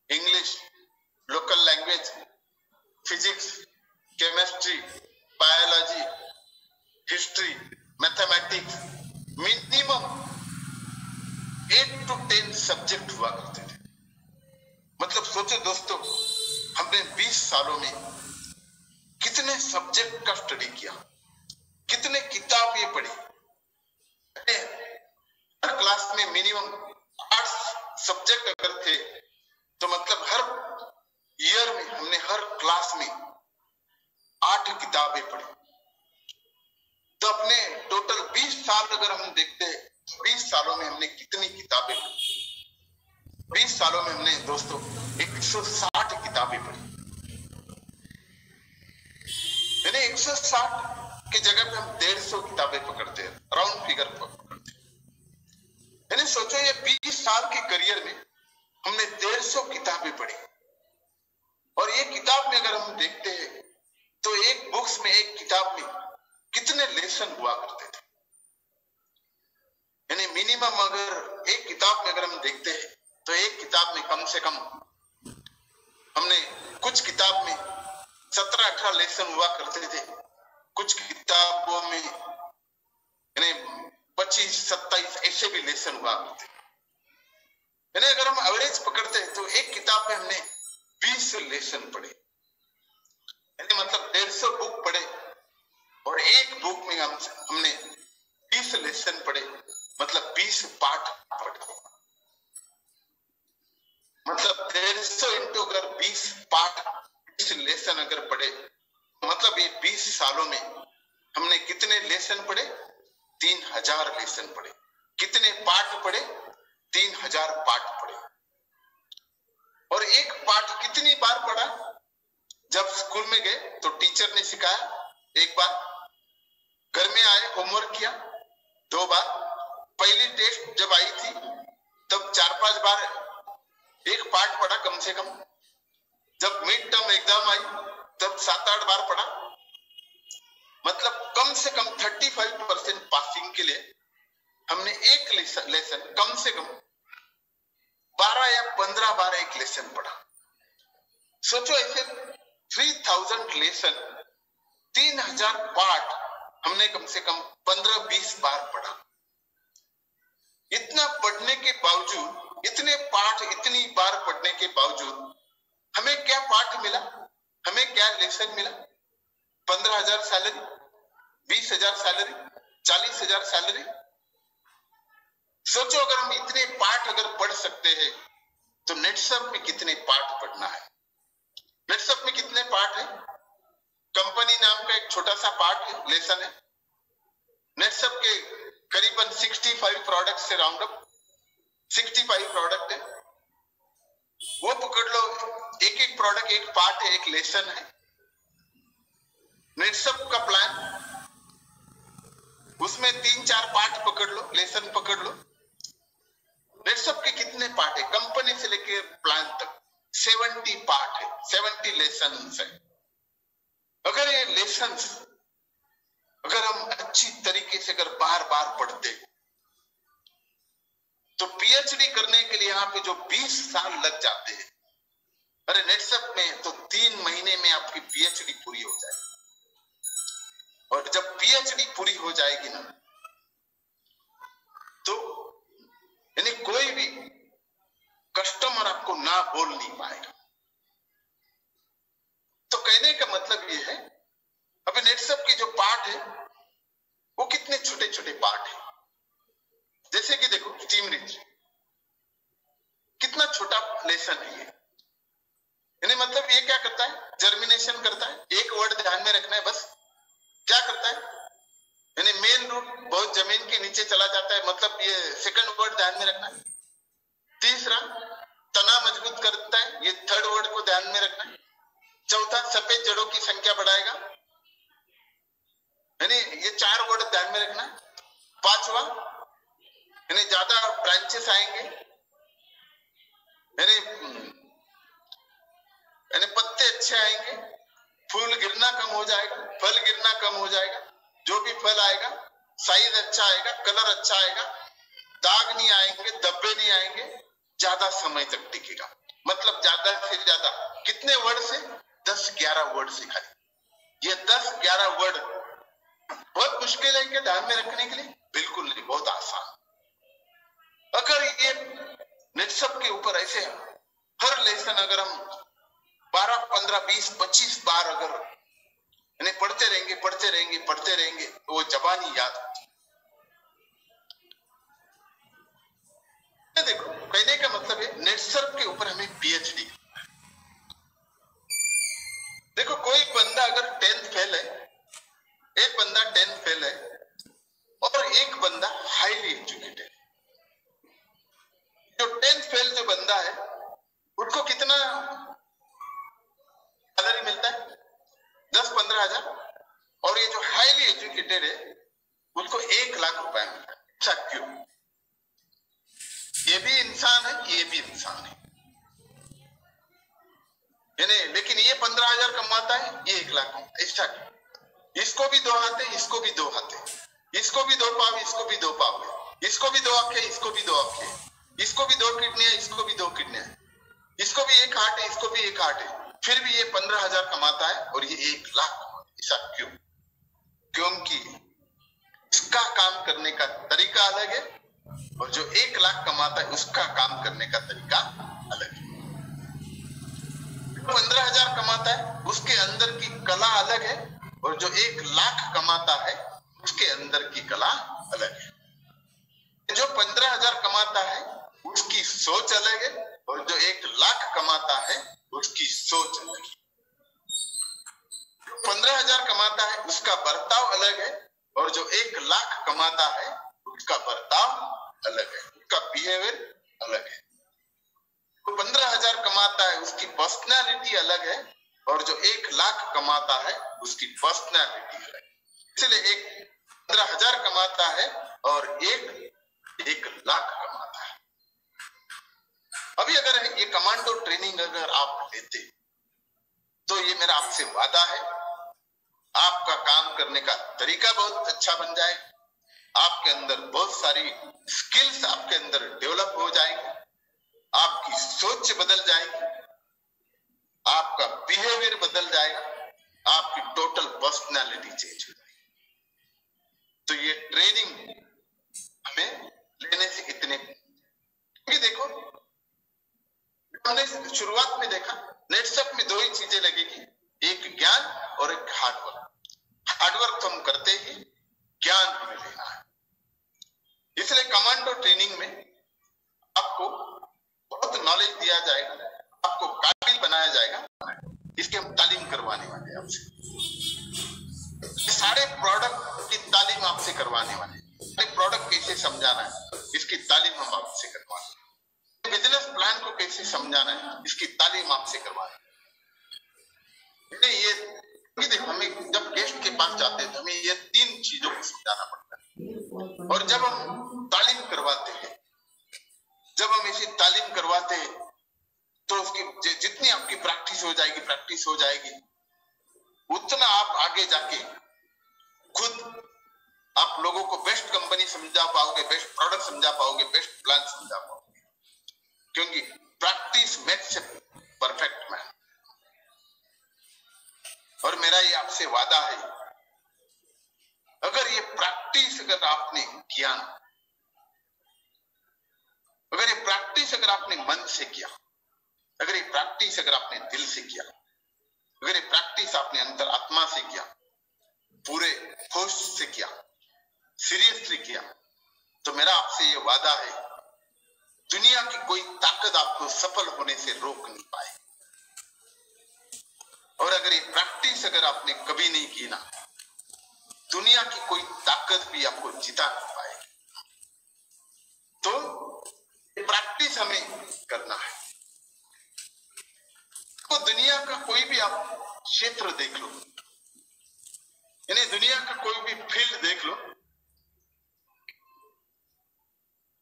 English, local language, physics, chemistry, biology, history, mathematics, minimum 8 to 10 subject हुआ करते थे। मतलब सोचो दोस्तों, हमने 20 सालों में कितने सब्जेक्ट का स्टडी किया, कितने किताबें पढ़ी। हर क्लास में मिनिमम 8 सब्जेक्ट अगर थे तो मतलब हर ईयर में हमने हर क्लास में 8 किताबें पढ़ी। तो अपने टोटल 20 साल अगर हम देखते हैं, 20 सालों में हमने कितनी किताबें पढ़ी। 20 सालों में हमने दोस्तों 160 किताबें पढ़ी। यानी 160 की जगह पे हम 150 किताबें पकड़ते हैं, राउंड फिगर पकड़ते हैं। यानी सोचो ये 20 साल के करियर में हमने 150 किताबें पढ़ी। और ये किताब में अगर हम देखते हैं तो एक बुक्स में, एक किताब में कितने लेसन हुआ करते थे। यानी मिनिमम अगर एक किताब में अगर हम देखते हैं तो एक किताब में कम से कम हमने कुछ किताब में 17-18 लेसन हुआ करते थे, कुछ किताबों में यानी 25-27 ऐसे भी लेसन हुआ करते। यानी अगर हम एवरेज पकड़ते हैं तो एक किताब में हमने 20 लेसन पढ़े। यानी मतलब 150 बुक पढ़े और एक बुक में हमने 20 लेसन पढ़े, मतलब 20 पाठ पढ़े। मतलब 150 इंटू अगर 20 पाठ 20 लेसन अगर पढ़े, मतलब ये 20 सालों में हमने कितने लेसन पढ़े? 3000 लेसन पढ़े। कितने पाठ पढ़े? 3000 पाठ पढ़े। और एक पाठ कितनी बार पढ़ा? जब स्कूल में गए तो टीचर ने सिखाया एक बार, घर में आए होमवर्क किया 2 बार, पहली टेस्ट जब आई थी तब 4-5 बार एक पाठ पढ़ा कम से कम, जब मिड टर्म एग्जाम आई तब 7-8 बार पढ़ा। मतलब कम से कम 35% पासिंग के लिए हमने एक लेसन कम से कम 12 या 15 बार एक लेसन पढ़ा। सोचो ऐसे 3000 लेसन, 3000 पाठ हमने कम से कम 15-20 बार पढ़ा। इतना पढ़ने के बावजूद, इतने पाठ इतनी बार पढ़ने के बावजूद हमें क्या पाठ मिला? हमें क्या लेसन मिला? 15,000 सैलरी, 20,000 सैलरी, 40,000 सैलरी। सोचो अगर हम इतने पाठ अगर पढ़ सकते हैं तो नेटसप में कितने पाठ पढ़ना है? नेटसप में कितने पाठ है? कंपनी नाम का एक छोटा सा पार्ट है, लेसन है। नेटसप के करीबन 65 प्रोडक्ट से राउंड अप 65 प्रोडक्ट है, वो पकड़ लो। एक एक प्रोडक्ट एक पार्ट है, एक लेसन है। नेटसप का प्लान, उसमें 3-4 पार्ट पकड़ लो, लेसन पकड़ लो। नेटसप के कितने पार्ट है? कंपनी से लेकर प्लान तक 70 पार्ट है, 70 लेसन है। अगर ये लेसन अगर हम अच्छी तरीके से अगर बार बार पढ़ते तो पीएचडी करने के लिए यहाँ पे जो 20 साल लग जाते हैं, अरे नेटसप में तो 3 महीने में आपकी पीएचडी पूरी हो जाएगी। और जब पीएचडी पूरी हो जाएगी ना तो यानी कोई भी कस्टमर आपको ना बोल नहीं पाएगा। तो कहने का मतलब ये है, अभी नेटसप के जो पार्ट है वो कितने छोटे छोटे पार्ट है। जैसे कि देखो टीम रीच कितना छोटा लेसन है ये। यानी मतलब ये क्या करता है? जर्मिनेशन करता है। एक वर्ड ध्यान में रखना है बस, क्या करता है? यानी मेन रूट बहुत जमीन के नीचे चला जाता है, मतलब ये सेकंड वर्ड ध्यान में रखना है। तीसरा तना मजबूत करता है, ये थर्ड वर्ड को ध्यान में रखना है। चौथा सफेद जड़ों की संख्या बढ़ाएगा, यानी ये 4 वर्ड ध्यान में रखना है। पांचवा यानी ज्यादा ब्रांचेस आएंगे, यानी पत्ते अच्छे आएंगे, फूल गिरना कम हो जाएगा, फल गिरना कम हो जाएगा। जो भी फल आएगा साइज अच्छा आएगा, कलर अच्छा आएगा, दाग नहीं आएंगे, धब्बे नहीं आएंगे, ज्यादा समय तक टिकेगा। मतलब ज्यादा से ज्यादा कितने वर्ड से? 10-11 वर्ड से खाली। ये 10-11 वर्ड बहुत मुश्किल है क्या ध्यान में रखने के लिए? बिल्कुल नहीं, बहुत आसान। अगर ये नेटसप के ऊपर ऐसे हर लेसन अगर हम 12, 15, 20, 25 बार अगर यानी पढ़ते पढ़ते रहेंगे तो वो जबानी याद होती है। देखो, कहने का मतलब है नेटसर्फ के ऊपर हमें पीएचडी। देखो, कोई बंदा अगर 10th फेल है, एक बंदा 10th फेल है और एक बंदा हाईली एजुकेटेड। जो 10th फेल जो बंदा है उसको कितना सैलरी मिलता है? 10-15 हजार। और ये जो हाईली एजुकेटेड है उसको 1 लाख रुपए मिलता है। अच्छा, क्यों? ये भी इंसान है, ये भी इंसान है, लेकिन ये 15,000 कमाता है, ये 1 लाख कमाता है। ऐसा क्यों? इसको भी 2 हाथ है, इसको भी 2 हाथ है, इसको भी 2 पाव, इसको भी 2 पाव है, इसको भी 2 आंखें, इसको भी 2 आंखें, इसको भी 2 किडनियां, इसको भी 2 किडनियां, इसको भी 1 हार्ट है, इसको भी 1 हार्ट है, फिर भी ये 15,000 कमाता है और ये 1 लाख कमाता है। ऐसा क्यों? क्योंकि इसका काम करने का तरीका अलग है और जो 1 लाख कमाता है उसका काम करने का तरीका अलग है। 15,000 कमाता है उसके अंदर की कला अलग है और जो 1 लाख कमाता है उसके अंदर की कला अलग है। जो 15,000 कमाता है उसकी सोच अलग है और जो 1 लाख कमाता है उसकी सोच अलग है। 15,000 कमाता है उसका बर्ताव अलग है और जो 1 लाख कमाता है उसका बर्ताव अलग है, उसका बिहेवियर अलग है। तो 15,000 कमाता है उसकी पर्सनालिटी अलग है और जो 1 लाख कमाता है उसकी पर्सनालिटी अलग है। इसलिए एक 15,000 कमाता है और एक 1 लाख कमाता है। अभी अगर ये कमांडो ट्रेनिंग अगर आप लेते तो ये मेरा आपसे वादा है, आपका काम करने का तरीका बहुत अच्छा बन जाए, आपके अंदर बहुत सारी स्किल्स आपके अंदर डेवलप हो जाएगी, आपकी सोच बदल जाएगी, आपका बिहेवियर बदल जाएगा, आपकी टोटल पर्सनालिटी चेंज हो जाएगी। तो ये ट्रेनिंग हमें लेने से कितने, क्योंकि देखो हमने शुरुआत में देखा नेटसर्फ में 2 ही चीजें लगेगी, एक ज्ञान और एक हार्डवर्क। हार्डवर्क तो हम करते ही, ज्ञान हमें लेना है। इसलिए कमांडो ट्रेनिंग में आपको बहुत नॉलेज दिया जाएगा, आपको काबिल बनाया जाएगा। इसके हम तालीम करवाने वाले हैं आपसे, सारे प्रोडक्ट की तालीम आपसे करवाने वाले हैं। प्रोडक्ट कैसे समझाना है इसकी तालीम हम आपसे करवाने हैं। बिजनेस प्लान को कैसे समझाना है इसकी तालीम आपसे करवाने हैं। ये देखो, हमें जब गेस्ट के पास जाते हैं तो हमें ये 3 चीजों को समझाना पड़ता है। और जब हम तालीम करवाते हैं, जब हम ऐसी तालीम करवाते हैं तो उसकी जितनी आपकी प्रैक्टिस हो जाएगी उतना आप आगे जाके खुद आप लोगों को बेस्ट कंपनी समझा पाओगे, बेस्ट प्रोडक्ट समझा पाओगे, बेस्ट प्लान समझा पाओगे, क्योंकि practice makes a perfect man. और मेरा ये आपसे वादा है, अगर ये प्रैक्टिस अगर आपने किया, अगर ये प्रैक्टिस अगर आपने मन से किया, अगर ये प्रैक्टिस अगर आपने दिल से किया, अगर ये प्रैक्टिस आपने अंतर आत्मा से किया, पूरे होश से किया, सीरियसली किया, तो मेरा आपसे ये वादा है, दुनिया की कोई ताकत आपको सफल होने से रोक नहीं पाए। और अगर ये प्रैक्टिस अगर आपने कभी नहीं की ना, दुनिया की कोई ताकत भी आपको जिता नहीं पाएगी। तो प्रैक्टिस हमें करना है। तो दुनिया का कोई भी आप क्षेत्र देख लो, यानी दुनिया का कोई भी फील्ड देख लो,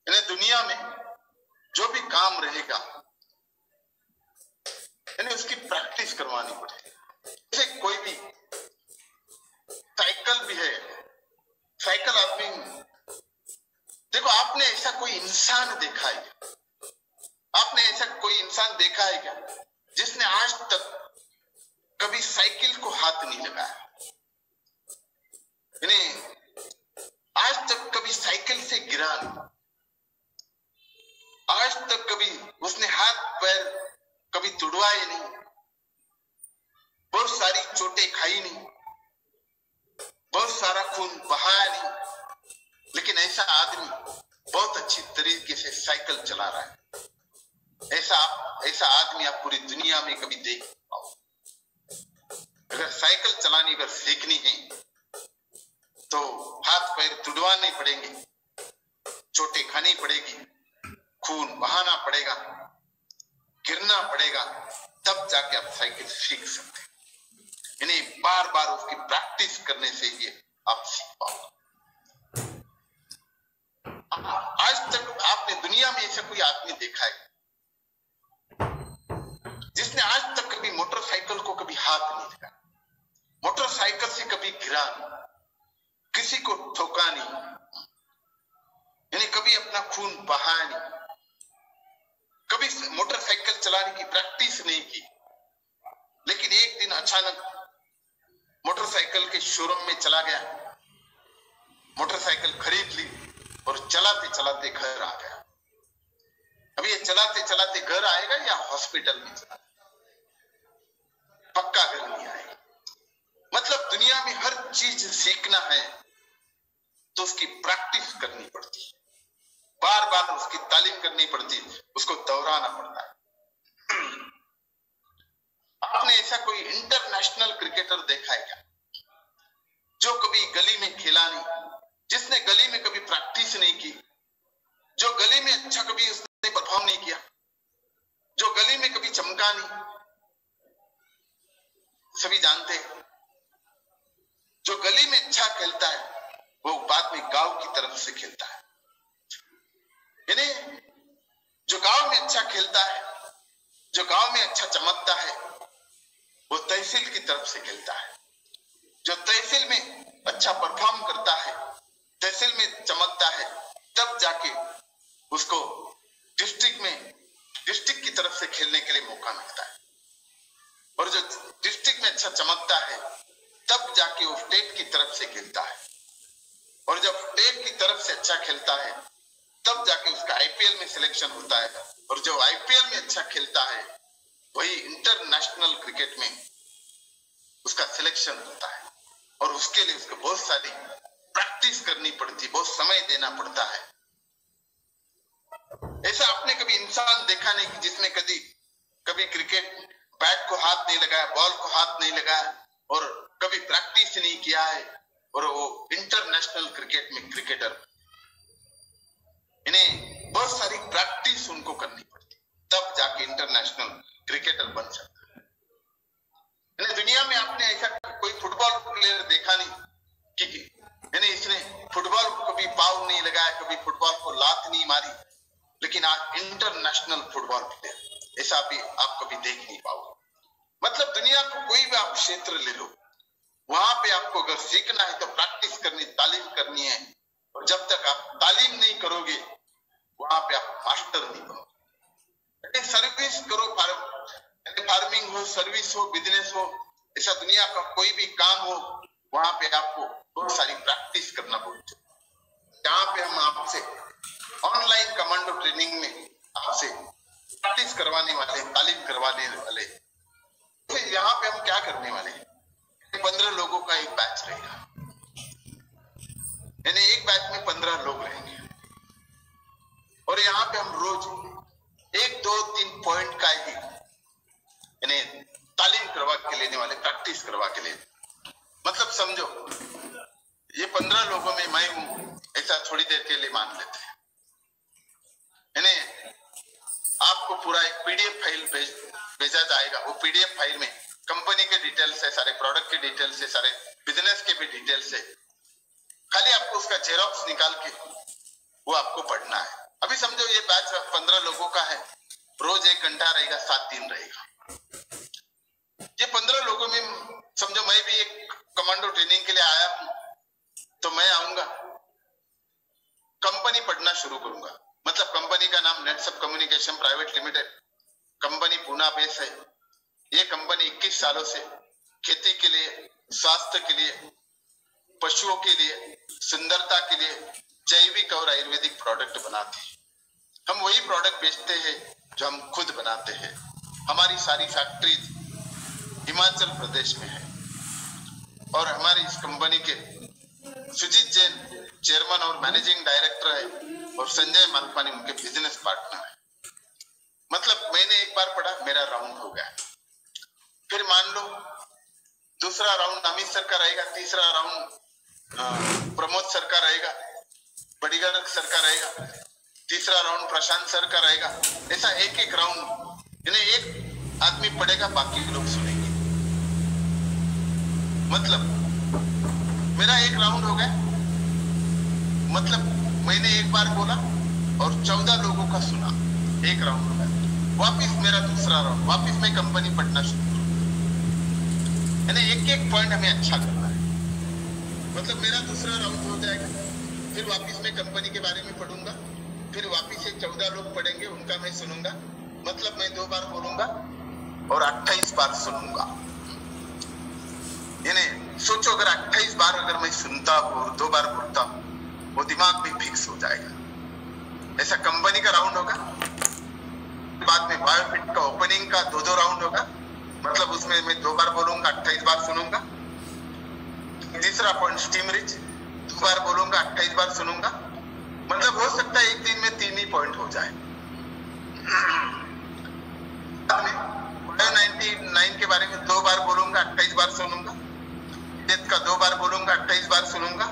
यानी दुनिया में जो भी काम रहेगा यानी उसकी प्रैक्टिस करवानी पड़ेगी। जैसे कोई भी साइकिल भी है, साइकिल आदमी, देखो आपने ऐसा कोई इंसान देखा है क्या? आपने ऐसा कोई इंसान देखा है क्या जिसने आज तक कभी साइकिल को हाथ नहीं लगाया, यानी आज तक कभी साइकिल से गिरा नहीं, आज तक कभी उसने हाथ पैर कभी तुड़वाए नहीं, बहुत सारी चोटें खाई नहीं, खून बहाया नहीं, लेकिन ऐसा आदमी बहुत अच्छी तरीके से साइकिल चला रहा है। ऐसा आदमी आप पूरी दुनिया में कभी देख नहीं पाओ। अगर साइकिल चलानी अगर सीखनी है तो हाथ पैर तुड़वाने पड़ेंगे, चोटें खानी पड़ेगी, खून बहाना पड़ेगा, गिरना पड़ेगा, तब जाके आप साइकिल सीख सकते हैं। इन्हें बार बार उसकी प्रैक्टिस करने से ये आप सीख पाओगे। आज तक आपने दुनिया में ऐसा कोई आदमी देखा है जिसने आज तक कभी मोटरसाइकिल को कभी हाथ नहीं लगाया, मोटरसाइकिल से कभी गिरा नहीं, किसी को ठोका नहीं, यानी कभी अपना खून बहाया नहीं, कभी मोटरसाइकिल चलाने की प्रैक्टिस नहीं की, लेकिन एक दिन अचानक मोटरसाइकिल के शोरूम में चला गया, मोटरसाइकिल खरीद ली और चलाते चलाते घर आ गया। अब ये चलाते चलाते घर आएगा या हॉस्पिटल में चला, पक्का घर नहीं आएगा। मतलब दुनिया में हर चीज सीखना है तो उसकी प्रैक्टिस करनी पड़ती है, बार बार उसकी तालीम करनी पड़ती है, उसको दोहराना पड़ता है। आपने ऐसा कोई इंटरनेशनल क्रिकेटर देखा है क्या जो कभी गली में खेला नहीं, जिसने गली में कभी प्रैक्टिस नहीं की, जो गली में अच्छा कभी उसने परफॉर्म नहीं किया, जो गली में कभी चमका नहीं? सभी जानते हैं जो गली में अच्छा खेलता है वो बाद में गांव की तरफ से खेलता है, यानी जो गांव में अच्छा खेलता है, जो गांव में अच्छा चमकता है, वो तहसील की तरफ से खेलता है। जो तहसील में अच्छा परफॉर्म करता है, तहसील में चमकता है, तब जाके उसको डिस्ट्रिक्ट की तरफ से खेलने के लिए मौका मिलता है। और जो डिस्ट्रिक्ट में अच्छा चमकता है तब जाके वो स्टेट की तरफ से खेलता है, और जब स्टेट की तरफ से अच्छा खेलता है तब जाके उसका आईपीएल में सिलेक्शन होता है, और जो आईपीएल में अच्छा खेलता है वही इंटरनेशनल क्रिकेट में उसका सिलेक्शन होता है। और उसके लिए उसको बहुत सारी प्रैक्टिस करनी पड़ती है, बहुत समय देना पड़ता है। ऐसा आपने कभी इंसान देखा नहीं कि जिसने कभी क्रिकेट बैट को हाथ नहीं लगाया, बॉल को हाथ नहीं लगाया और कभी प्रैक्टिस नहीं किया है और वो इंटरनेशनल क्रिकेट में क्रिकेटर। इन्हें बहुत सारी प्रैक्टिस उनको करनी पड़ती, तब जाके इंटरनेशनल क्रिकेटर बन सकता है। दुनिया में आपने ऐसा कोई फुटबॉल प्लेयर देखा नहीं कि यानी इसने फुटबॉल को कभी पाव नहीं लगाया, कभी फुटबॉल को लात नहीं मारी, लेकिन आज इंटरनेशनल फुटबॉल प्लेयर, ऐसा भी आप कभी देख नहीं पाओगे। मतलब दुनिया को कोई भी आप क्षेत्र ले लो, वहां पे आपको अगर सीखना है तो प्रैक्टिस करनी, तालीम करनी है, और जब तक आप तालीम नहीं करोगे वहां पे आप मास्टर नहीं बनोगे। सर्विस करो, फार्मिंग हो, सर्विस हो, बिजनेस हो, ऐसा दुनिया का कोई भी काम हो, वहां पे आपको बहुत सारी प्रैक्टिस करना पड़ती है। यहाँ पे हम आपसे ऑनलाइन कमांडो ट्रेनिंग में आपसे प्रैक्टिस करवाने वाले, तालीम करवाने वाले, तो यहाँ पे हम क्या करने वाले हैं? 15 लोगों का एक बैच रहेगा, यानी एक बैच में 15 लोग रहेंगे, और यहाँ पे हम रोज 1, 2, 3 पॉइंट का ही यानी तालीम करवा के लेने वाले, प्रैक्टिस करवा के लेने। मतलब समझो ये 15 लोगों में मैं हूं, ऐसा थोड़ी देर के लिए मान लेते हैं। यानी आपको पूरा एक पीडीएफ फाइल भेजा जाएगा, वो पीडीएफ फाइल में कंपनी के डिटेल्स है, सारे प्रोडक्ट के डिटेल्स है, सारे बिजनेस के भी डिटेल्स है। खाली आपको उसका जेरॉक्स निकाल के वो आपको पढ़ना है। अभी समझो ये बैच 15 लोगों का है, रोज 1 घंटा रहेगा, 7 दिन रहेगा। ये 15 लोगों में समझो मैं भी एक कमांडो ट्रेनिंग के लिए आया हूं, तो मैं आऊंगा, कंपनी पढ़ना शुरू करूंगा। मतलब कंपनी का नाम Netsup communication private limited, company Pune base है। ये कंपनी 21 सालों से खेती के लिए, स्वास्थ्य के लिए, पशुओं के लिए, सुंदरता के लिए जैविक और आयुर्वेदिक प्रोडक्ट बनाती है। हम वही प्रोडक्ट बेचते हैं जो हम खुद बनाते हैं। हमारी सारी फैक्ट्री हिमाचल प्रदेश में है, और हमारी इस कंपनी के सुजीत जैन चेयरमैन और मैनेजिंग डायरेक्टर है और संजय मालपानी उनके बिजनेस पार्टनर है। मतलब मैंने एक बार पढ़ा, मेरा राउंड हो गया। फिर मान लो दूसरा राउंड अमित सर का रहेगा, तीसरा राउंड प्रमोद सर का रहेगा, बड़ीगढ़ सर का रहेगा, तीसरा राउंड प्रशांत सर का रहेगा। ऐसा एक एक राउंड यानी एक आदमी पढ़ेगा, बाकी लोग सुनेंगे। मतलब मेरा एक राउंड हो गया, मतलब मैंने एक बार बोला और 14 लोगों का सुना, एक राउंड हो गया। वापिस मेरा दूसरा राउंड, वापिस मैं कंपनी पढ़ना शुरू करूँ। यानी एक एक पॉइंट हमें अच्छा करना है। मतलब मेरा दूसरा राउंड हो जाएगा, फिर वापिस मैं कंपनी के बारे में पढ़ूंगा, फिर वापिस से 14 लोग पढ़ेंगे, उनका मैं सुनूंगा। मतलब मैं 2 बार बोलूंगा और 28 बार सुनूंगा। यानी सोचो अगर 28 बार अगर मैं सुनता हूँ और 2 बार बोलता हूँ, वो दिमाग में फिक्स हो जाएगा। ऐसा कंपनी का राउंड होगा। बाद में बायोफिट का ओपनिंग का 2-2 राउंड होगा। मतलब उसमें मैं 2 बार बोलूंगा, 28 बार सुनूंगा। तीसरा पॉइंट स्टीम रिच, 2 बार बोलूंगा, 28 बार सुनूंगा। मतलब हो सकता है एक दिन में 3 ही पॉइंट हो जाए। बायो 99 के बारे में 2 बार बोलूंगा, 28 बार सुनूंगा। डेथ का 2 बार बोलूंगा, 28 बार सुनूंगा।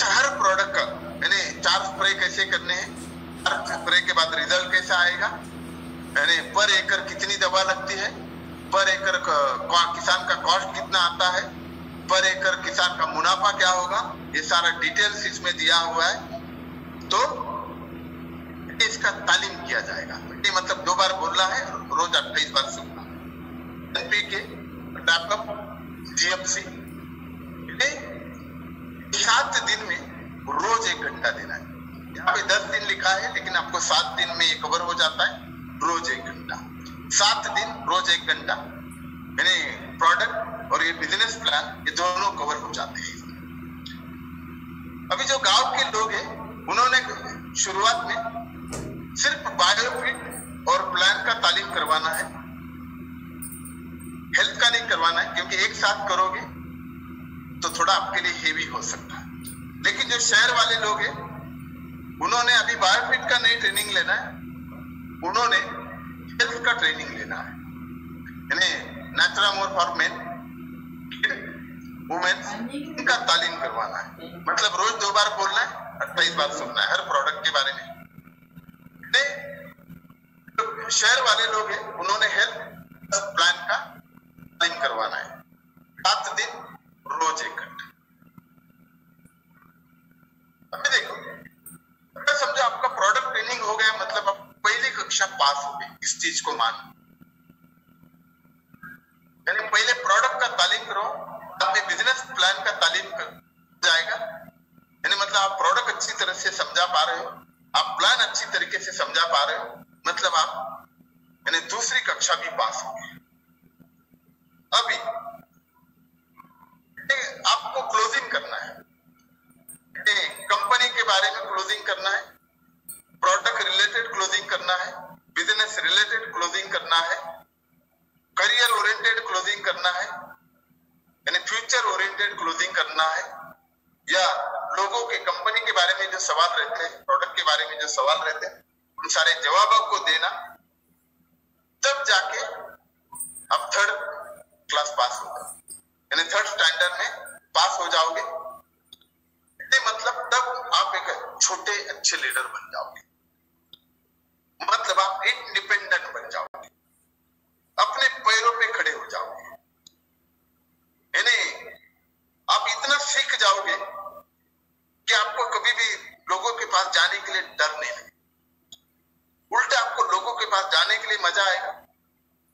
हर प्रोडक्ट का यानी 4 स्प्रे कैसे करने हैं, 4 स्प्रे के बाद रिजल्ट कैसा आएगा, यानी पर एकड़ कितनी दवा लगती है, पर एकड़ किसान का कॉस्ट कितना आता है, पर एकड़ किसान का मुनाफा क्या होगा, ये सारा डिटेल्स इसमें दिया हुआ है। तो इसका तालीम किया जाएगा। मतलब 2 बार बोलना है, रोज 28 बार सुनना। एनपीके, डैपअप, जीएफसी 7 दिन में रोज 1 घंटा देना है। यहाँ पे 10 दिन लिखा है, लेकिन आपको 7 दिन में ये कवर हो जाता है। रोज 1 घंटा, 7 दिन रोज 1 घंटा, यानी प्रोडक्ट और ये बिजनेस प्लान, ये दोनों कवर हो जाते हैं। अभी जो गांव के लोग हैं, उन्होंने शुरुआत में सिर्फ बायोफिट और प्लान का तालीम करवाना है, हेल्थ का नहीं करवाना है, क्योंकि एक साथ करोगे तो थोड़ा आपके लिए हेवी हो सकता है। लेकिन जो शहर वाले लोग हैं, उन्होंने अभी बायोफिट का नहीं ट्रेनिंग लेना है, उन्होंने हेल्थ का ट्रेनिंग लेना है। यानी नेचुरामोर फॉर मेन, वुमेन्स, इनका तालीम करवाना है। मतलब रोज 2 बार बोलना है, 28 बार सुनना है हर प्रोडक्ट के बारे में। तो शहर वाले लोग हैं, उन्होंने हेल्थ प्लान का तालीम करवाना है। 7 दिन रोज 1 घंटा। अभी देखो, अगर समझो आपका प्रोडक्ट ट्रेनिंग हो गया, मतलब आप पहली कक्षा पास हो गए, इस चीज को मानो। यानी पहले प्रोडक्ट का तालीम करो, बाद में बिजनेस प्लान का तालीम जाएगा। यानी मतलब आप प्रोडक्ट अच्छी तरह से समझा पा रहे हो, आप प्लान अच्छी तरीके से समझा पा रहे हो, मतलब आप यानी दूसरी कक्षा भी पास हो गए। अभी आपको क्लोजिंग करना है, कंपनी के बारे में क्लोजिंग करना है, प्रोडक्ट रिलेटेड क्लोजिंग करना है, बिजनेस रिलेटेड क्लोजिंग करना है, करियर ओरिएंटेड क्लोजिंग करना है, यानी फ्यूचर ओरिएंटेड क्लोजिंग करना है, या लोगों के कंपनी के बारे में जो सवाल रहते हैं, प्रोडक्ट के बारे में जो सवाल रहते हैं, उन सारे जवाबों को देना। तब जाके आप 3rd क्लास पास होगा, यानी 3rd स्टैंडर्ड में पास हो जाओगे। मतलब तब आप एक छोटे अच्छे लीडर बन जाओगे। मतलब आप इंडिपेंडेंट बन जाओगे, अपने पैरों पे खड़े हो जाओगे। यानी आप इतना सीख जाओगे कि आपको कभी भी लोगों के पास जाने के लिए डर नहीं लगे, उल्टा आपको लोगों के पास जाने के लिए मजा आएगा,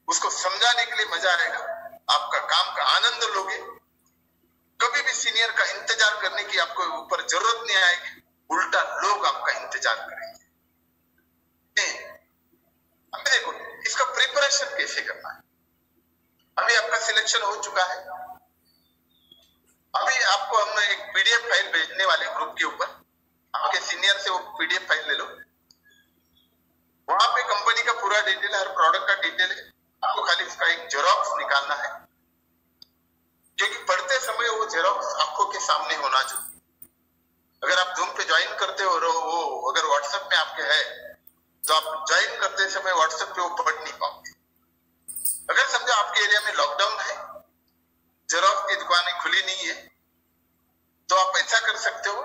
उसको समझाने के लिए मजा आएगा, आपका काम का आनंद लोगे। कभी भी सीनियर का इंतजार करने की आपको ऊपर जरूरत नहीं आएगी, उल्टा लोग आपका इंतजार करेंगे। अभी देखो इसका प्रिपरेशन कैसे करना है। अभी आपका सिलेक्शन हो चुका है, अभी आपको हम एक पीडीएफ फाइल भेजने वाले ग्रुप के ऊपर, आपके सीनियर से वो पीडीएफ फाइल ले लो। वहां पे कंपनी का पूरा डिटेल, हर प्रोडक्ट का डिटेल है, आपको खाली उसका एक जेरॉक्स निकालना है, क्योंकि पढ़ते समय वो जेरॉक्स आंखों के सामने होना चाहिए। अगर आप जूम पे ज्वाइन करते हो वो अगर व्हाट्सएप में आपके है तो आप ज्वाइन करते समय व्हाट्सएप पे वो पढ़ नहीं पाओगे। अगर समझो आपके एरिया में लॉकडाउन है, जेरॉक्स की दुकानें खुली नहीं है, तो आप ऐसा कर सकते हो,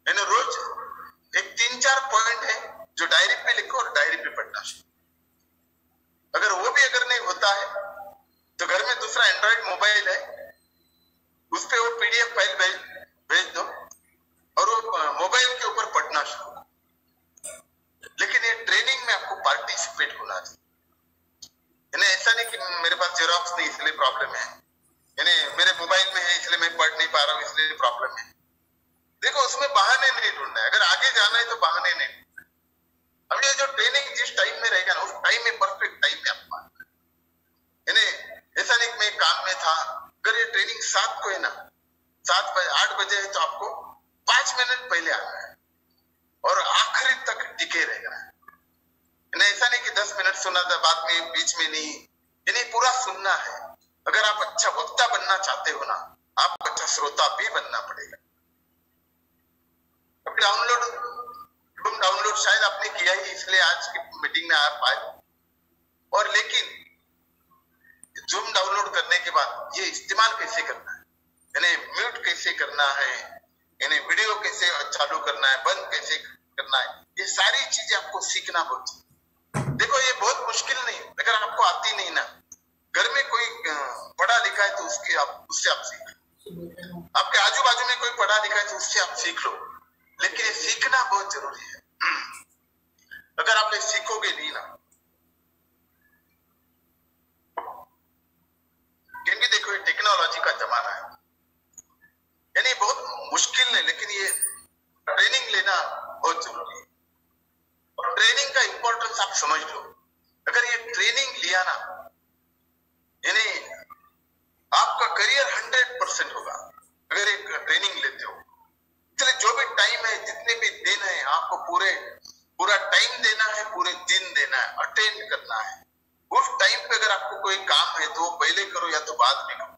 यानी रोज एक 3-4 पॉइंट है जो डायरी पे लिखो और डायरी पे पढ़ना शुरू। अगर वो भी अगर नहीं होता है तो घर में दूसरा एंड्रॉइड मोबाइल है, उस पे वो पीडीएफ फाइल भेज दो और वो मोबाइल के ऊपर पढ़ना शुरू। लेकिन ये ट्रेनिंग में आपको पार्टिसिपेट होना चाहिए। यानी ऐसा नहीं कि मेरे पास जेरॉक्स नहीं इसलिए प्रॉब्लम है, यानी मेरे मोबाइल में है इसलिए मैं पढ़ नहीं पा रहा हूँ इसलिए प्रॉब्लम है। देखो उसमें बहाने नहीं ढूंढना है, अगर आगे जाना है तो बहाने नहीं ढूंढना है। अब ये जो ट्रेनिंग जिस टाइम में रहेगा ना, उस टाइम में परफेक्ट टाइम में आपको आना है। यानी ऐसा नहीं मैं काम में था, अगर ये ट्रेनिंग 7 को है ना, 7 बजे 8 बजे है तो आपको 5 मिनट पहले आना है और आखिरी तक टिके रहना है। ऐसा नहीं कि 10 मिनट सुना था बाद में बीच में नहीं, यानी पूरा सुनना है। अगर आप अच्छा वक्ता बनना चाहते हो ना, आपको अच्छा श्रोता भी बनना पड़ेगा। डाउनलोड शायद आपने किया ही इसलिए आज की मीटिंग में आप आए, और लेकिन जूम डाउनलोड करने के बाद ये इस्तेमाल कैसे करना है, यानी म्यूट कैसे करना है, यानी वीडियो कैसे चालू करना है, बंद कैसे करना है, ये सारी चीजें आपको सीखना बहुत। देखो ये बहुत मुश्किल नहीं, अगर आपको आती नहीं ना, घर में कोई पढ़ा लिखा है तो उससे आप सीख लो, आपके आजू बाजू में कोई पढ़ा लिखा है तो उससे आप सीख लो, लेकिन ये सीखना बहुत जरूरी है। अगर आप ये सीखोगे नहीं ना, क्योंकि देखो ये टेक्नोलॉजी का जमाना है, यानी बहुत मुश्किल है, लेकिन ये ट्रेनिंग लेना बहुत जरूरी है। और ट्रेनिंग का इंपॉर्टेंस आप समझ लो। अगर ये ट्रेनिंग लिया ना, यानी आपका करियर 100% होगा अगर एक ट्रेनिंग लेते हो। इसलिए जो भी टाइम है, जितने भी दिन है, आपको पूरा टाइम देना है, पूरे दिन देना है, अटेंड करना है। उस टाइम पे अगर आपको कोई काम है तो पहले करो या तो बाद में करो।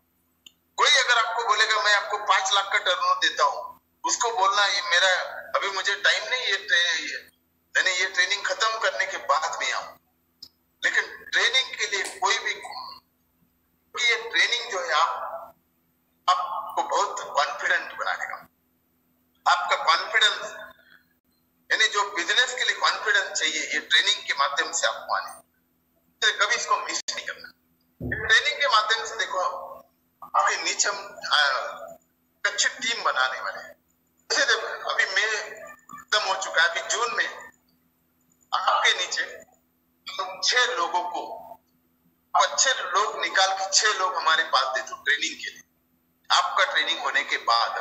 कोई अगर आपको बोलेगा मैं आपको 5 लाख का टर्नओवर देता हूँ, उसको बोलना ये मेरा अभी मुझे टाइम नहीं, यानी ये ट्रेनिंग खत्म करने के बाद में आऊं। लेकिन ट्रेनिंग के लिए कोई भी, ये ट्रेनिंग जो है आपको बहुत कॉन्फिडेंट बनाएगा। आपका कॉन्फिडेंस, यानी जो बिजनेस के लिए कॉन्फिडेंस चाहिए, ये ट्रेनिंग के माध्यम से आपको आने, तो कभी इसको मिस नहीं करना। ट्रेनिंग के माध्यम से देखो आपके नीचे हम अच्छी टीम बनाने वाले हैं। जैसे देखो अभी मई खत्म हो चुका है, अभी जून में आपके नीचे 6 लोगों को, अच्छे लोग निकाल के 6 लोग हमारे पास दे दो ट्रेनिंग के लिए। आपका ट्रेनिंग होने के बाद,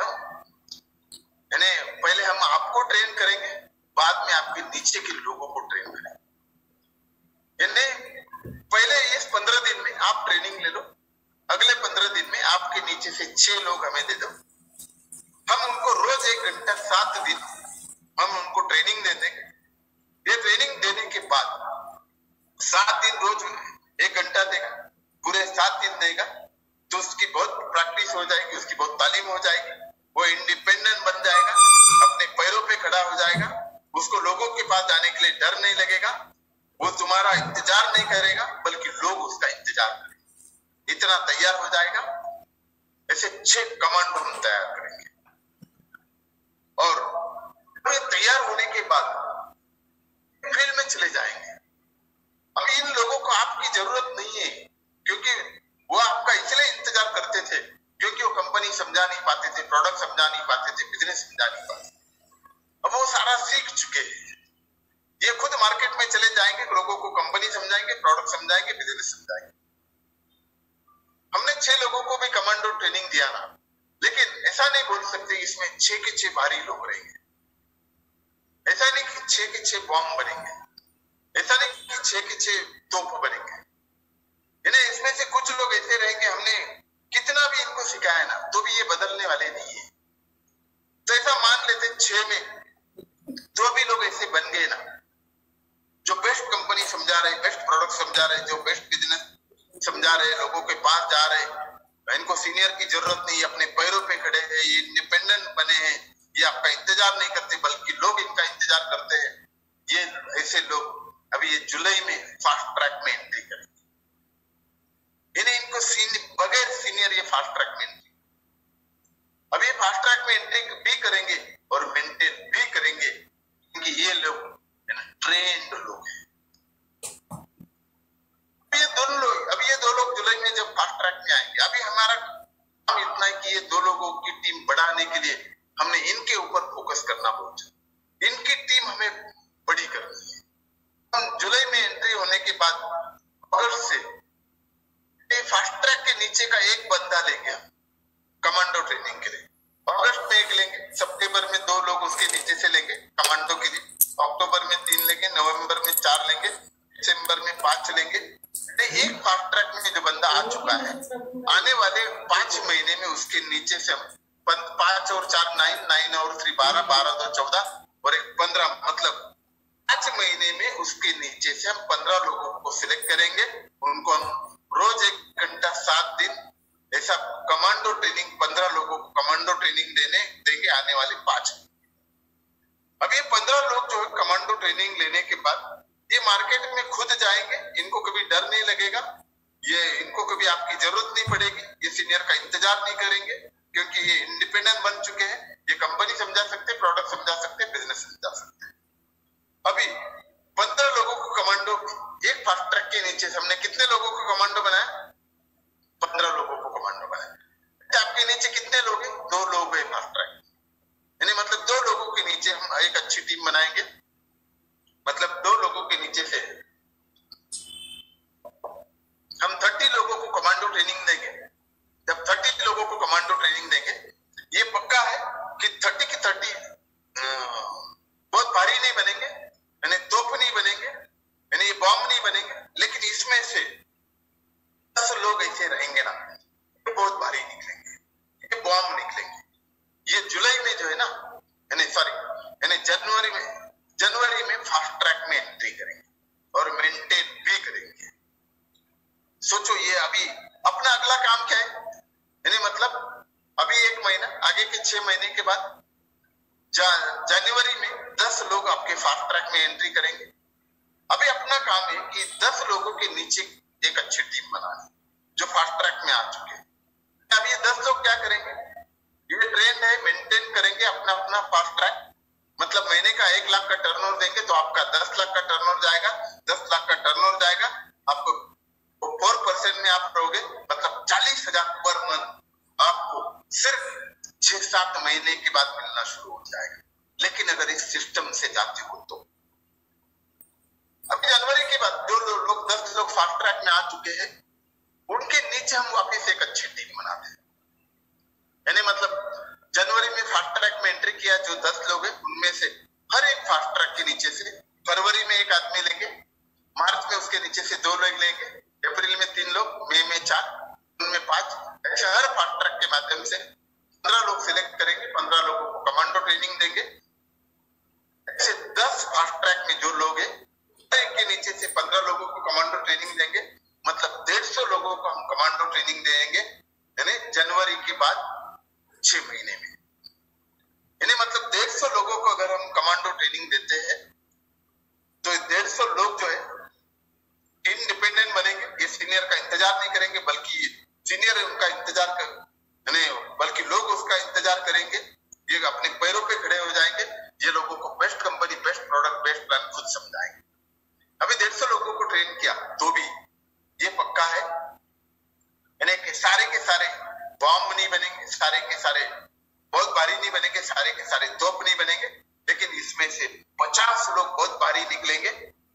यानी पहले हम आपको ट्रेन करेंगे, बाद में आपके नीचे के लोगों को ट्रेन करेंगे। यानी पहले इस 15 दिन में आप ट्रेनिंग ले लो, अगले 15 दिन में आपके नीचे से 6 लोग हमें दे दो। हम उनको रोज 1 घंटा 7 दिन हम उनको ट्रेनिंग दे देंगे। ये ट्रेनिंग देने के बाद 7 दिन रोज 1 घंटा देगा, पूरे 7 दिन देगा, तो उसकी बहुत प्रैक्टिस हो जाएगी, उसकी बहुत तालीम हो जाएगी, वो इंडिपेंडेंट बन जाएगा, अपने पैरों पे खड़ा हो जाएगा। उसको लोगों के पास जाने के लिए डर नहीं लगेगा, वो तुम्हारा इंतजार नहीं करेगा बल्कि लोग उसका इंतजार करेंगे। इतना तैयार हो जाएगा। ऐसे 6 कमांडो हम तैयार करेंगे, और तैयार होने के बाद फील्ड में चले जाएंगे। अब इन लोगों को आपकी जरूरत नहीं है, क्योंकि वो आपका इसलिए इंतजार करते थे क्योंकि वो कंपनी समझा नहीं पाते थे, प्रोडक्ट समझा नहीं पाते थे, बिजनेस समझा नहीं पाते। अब वो सारा सीख चुके हैं, ये खुद मार्केट में चले जाएंगे, लोगों को कंपनी समझाएंगे, प्रोडक्ट समझाएंगे, बिजनेस समझाएंगे। हमने 6 लोगों को भी कमांडो ट्रेनिंग दिया ना, लेकिन ऐसा नहीं बोल सकते इसमें 6 के 6 भारी लोग रहेंगे। ऐसा नहीं कि 6 के 6 बॉम्ब बनेंगे, ऐसा नहीं कि 6 के 6 तोप बनेंगे। यानी इसमें से कुछ लोग ऐसे रहेंगे, हमने कितना भी इनको सिखाया ना तो भी ये बदलने वाले नहीं है। तो ऐसा मान लेते 6 में जो भी लोग ऐसे बन गए ना, जो बेस्ट कंपनी समझा रहे, बेस्ट प्रोडक्ट समझा रहे, जो बेस्ट बिजनेस समझा रहे, लोगों के पास जा रहे, इनको सीनियर की जरूरत नहीं, अपने पैरों पे खड़े हैं, ये इंडिपेंडेंट बने हैं, ये आपका इंतजार नहीं करते बल्कि लोग इनका इंतजार करते हैं। ये ऐसे लोग अभी ये जुलाई में फास्ट ट्रैक में एंट्री करेंगे। इनको बगैर सीनियर ये फास्ट ट्रैक में एंट्री, अब ये फास्ट ट्रैक में एंट्री भी करेंगे और मेंटेन भी करेंगे क्योंकि ये लोग ट्रेंड लोग हैं। अभी ये दो लोग जुलाई में जब फास्ट ट्रैक में आएंगे, अभी हमारा काम इतना है कि ये दो लोगों की टीम बढ़ाने के लिए हमने इनके ऊपर फोकस करना पड़ता है। इनकी टीम हमें बड़ी करनी है। हम जुलाई में एंट्री होने के बाद अगस्त से फास्ट ट्रैक के नीचे का एक बंदा ले गया कमांडो ट्रेनिंग के लिए। अगस्त में एक लेंगे, सितंबर में 2 लोग उसके नीचे से लेंगे कमांडो के लिए, अक्टूबर में 3 लेंगे, नवंबर में 4 लेंगे, दिसंबर में 5 लेंगे। एक फास्ट ट्रैक में जो बंदा आ चुका है, आने वाले 5 महीने में उसके नीचे से 5 और 4 9 और 3 12 12 2 14 और 1 15, मतलब 5 महीने में उसके नीचे से हम 15 लोगों को सिलेक्ट करेंगे। उनको हम रोज 1 घंटा 7 दिन ऐसा कमांडो ट्रेनिंग 15 लोगों को कमांडो ट्रेनिंग देंगे आने वाले 5। अब ये 15 लोग जो है कमांडो ट्रेनिंग लेने के बाद ये मार्केट में खुद जाएंगे, इनको कभी डर नहीं लगेगा, इनको कभी आपकी जरूरत नहीं पड़ेगी, ये सीनियर का इंतजार नहीं करेंगे क्योंकि ये इंडिपेंडेंट बन चुके हैं। ये कंपनी समझा सकते, प्रोडक्ट समझा सकते, बिजनेस समझा सकते। अभी 15 लोगों को कमांडो, एक फास्ट ट्रैक के नीचे से हमने कितने लोगों को कमांडो बनाया? 15 लोगों को कमांडो बनाया। आपके नीचे कितने लोग हैं? 2 लोग हैं फास्ट ट्रैक, यानी मतलब 2 लोगों के नीचे हम एक अच्छी टीम बनाएंगे। मतलब 2 लोगों के नीचे से हम 30 लोगों को कमांडो ट्रेनिंग देंगे। जब 30 लोगों को कमांडो ट्रेनिंग देंगे, ये पक्का है कि 30 की 30 बहुत भारी नहीं बनेंगे, यानी तोप नहीं बनेंगे, यानी ये बॉम्ब नहीं बनेंगे, लेकिन इसमें से 10 लोग ऐसे रहेंगे ना, ये बहुत भारी निकलेंगे, ये बॉम्ब निकलेंगे। ये जुलाई में जो है ना, यानी जनवरी में फास्ट ट्रैक में एंट्री करेंगे और मेंटेन भी करेंगे। सोचो ये अभी अपना अगला काम क्या है, यानी मतलब अभी 1 महीना आगे के 6 महीने के बाद जनवरी में 10 लोग आपके फास्ट ट्रैक में एंट्री करेंगे। अभी अपना काम है कि 10 लोगों के नीचे एक अच्छी टीम बनानी जो फास्ट ट्रैक में आ चुके हैं। अब ये 10 लोग क्या करेंगे? ये ट्रेंड है, मेंटेन करेंगे अपना अपना फास्ट ट्रैक। मतलब महीने का 1 लाख का टर्नओवर देंगे तो आपका 10 लाख का टर्नओवर जाएगा। 10 लाख का टर्नओवर जाएगा, आपको 4% में आप रहोगे, मतलब 40,000 पर मंथ आपको सिर्फ 6-7 महीने के बाद मिलना शुरू हो जाएगा। लेकिन अगर इस सिस्टम से जाते हो तो अभी जनवरी के बाद जो लोग 10 लोग फास्ट ट्रैक में आ चुके हैं, उनके नीचे हम वापिस एक अच्छी टीम बनाते हैं। यानी मतलब जनवरी में फास्ट ट्रैक में एंट्री किया जो 10 लोग हैं, उनमें से हर एक फास्ट ट्रैक के नीचे से फरवरी में 1 आदमी लेंगे, मार्च में उसके नीचे से 2 लोग लेंगे, अप्रैल में 3 लोग, मई में 4, जून में 5, ऐसे हर फास्ट ट्रैक के माध्यम से 15 लोग सिलेक्ट करेंगे। 15 लोगों को कमांडो ट्रेनिंग देंगे। ऐसे 10 फास्ट ट्रैक में जो लोग हैं, एक के नीचे से 15 लोगों को कमांडो ट्रेनिंग देंगे, मतलब 150 लोगों को हम कमांडो ट्रेनिंग देंगे, यानी जनवरी के बाद 6 महीने में। यानी मतलब 150 लोगों को अगर हम कमांडो ट्रेनिंग देते हैं तो 150 लोग जो है इंडिपेंडेंट बनेंगे। ये सीनियर का इंतजार नहीं करेंगे, बल्कि सीनियर उनका इंतजार बल्कि लोग उसका इंतजार करेंगे। ये अपने पैरों पे खड़े हो जाएंगे। ये लोगों को best company, best product, best plan खुद समझाएंगे। अभी 150 लोगों को ट्रेन किया तो भी ये पक्का है, यानी कि सारे के सारे बॉम्ब नहीं बनेंगे, सारे के सारे बहुत भारी नहीं बनेंगे, सारे के सारे तोप नहीं बनेंगे, लेकिन इसमें से 50 लोग बहुत भारी निकलेंगे।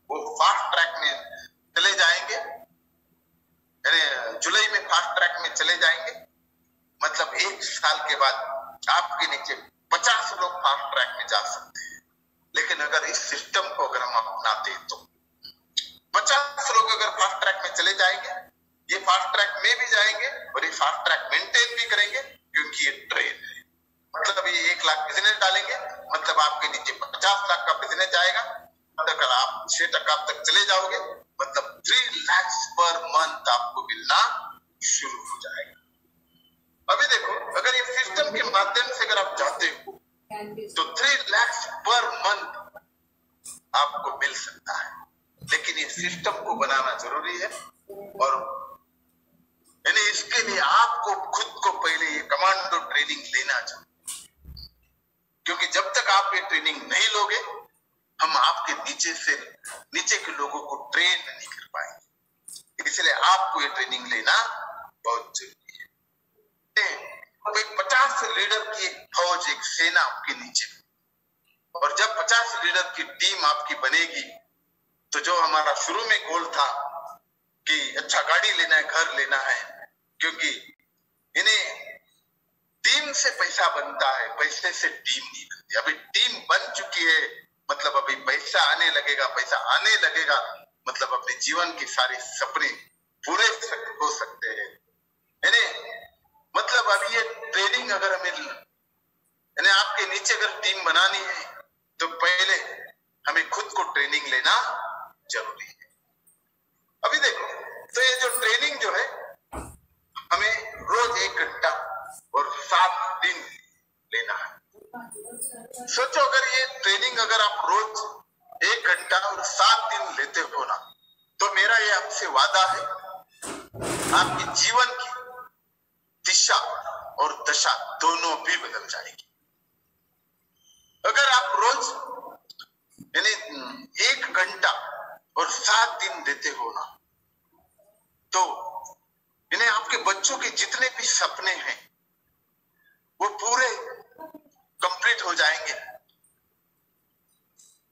वो फास्ट ट्रैक में चले जाएंगे, यानी जुलाई में फास्ट ट्रैक में चले जाएंगे। मतलब 1 साल के बाद आपके नीचे 50 लोग फास्ट ट्रैक में जा सकते हैं। लेकिन अगर इस सिस्टम को अगर हम अपनाते हैं तो 50 लोग अगर फास्ट ट्रैक में चले जाएंगे, ये फास्ट ट्रैक में भी जाएंगे और ये फास्ट ट्रैक मेंटेन भी करेंगे, क्योंकि ये ट्रेन है। मतलब ये 1 लाख बिजनेस डालेंगे, मतलब आपके नीचे 50 लाख का बिजनेस जाएगा। अगर आप 6% तक चले जाओगे, मतलब 3 लाख पर मंथ आपको मिलना शुरू हो जाएगा। अभी देखो, अगर ये सिस्टम के माध्यम से अगर आप जाते हो तो 3 लाख पर मंथ आपको मिल सकता है, लेकिन ये सिस्टम को बनाना जरूरी है। और यानी इसके लिए आपको खुद को पहले ये कमांडो ट्रेनिंग लेना चाहिए, क्योंकि जब तक आप ये ट्रेनिंग नहीं लोगे, हम आपके नीचे के लोगों को ट्रेन नहीं कर पाएंगे। इसलिए आपको ये ट्रेनिंग लेना बहुत जरूरी है। 50 लीडर की एक फौज, एक सेना आपके नीचे, और जब 50 लीडर की टीम आपकी बनेगी, तो जो हमारा शुरू में गोल था कि अच्छा गाड़ी लेना है, घर लेना है, क्योंकि इन्हें टीम से पैसा बनता है, पैसे से टीम नहीं बनती। अभी टीम बन चुकी है, मतलब अभी पैसा आने लगेगा, मतलब अपने जीवन के सारे सपने पूरे हो सकते हैं। मतलब अभी ये ट्रेनिंग अगर हमें आपके नीचे अगर टीम बनानी है, तो पहले हमें खुद को ट्रेनिंग लेना जरूरी है। अभी देखो, तो ये जो ट्रेनिंग जो है, हमें रोज 1 घंटा और 7 दिन लेना है। सोचो, अगर ये ट्रेनिंग अगर आप रोज 1 घंटा और 7 दिन लेते हो ना, तो मेरा ये आपसे वादा है, आपके जीवन की दिशा और दशा दोनों भी बदल जाएगी। अगर आप रोज यानी 1 घंटा और 7 दिन देते हो ना, तो इन्हें आपके बच्चों के जितने भी सपने हैं वो पूरे कंप्लीट हो जाएंगे।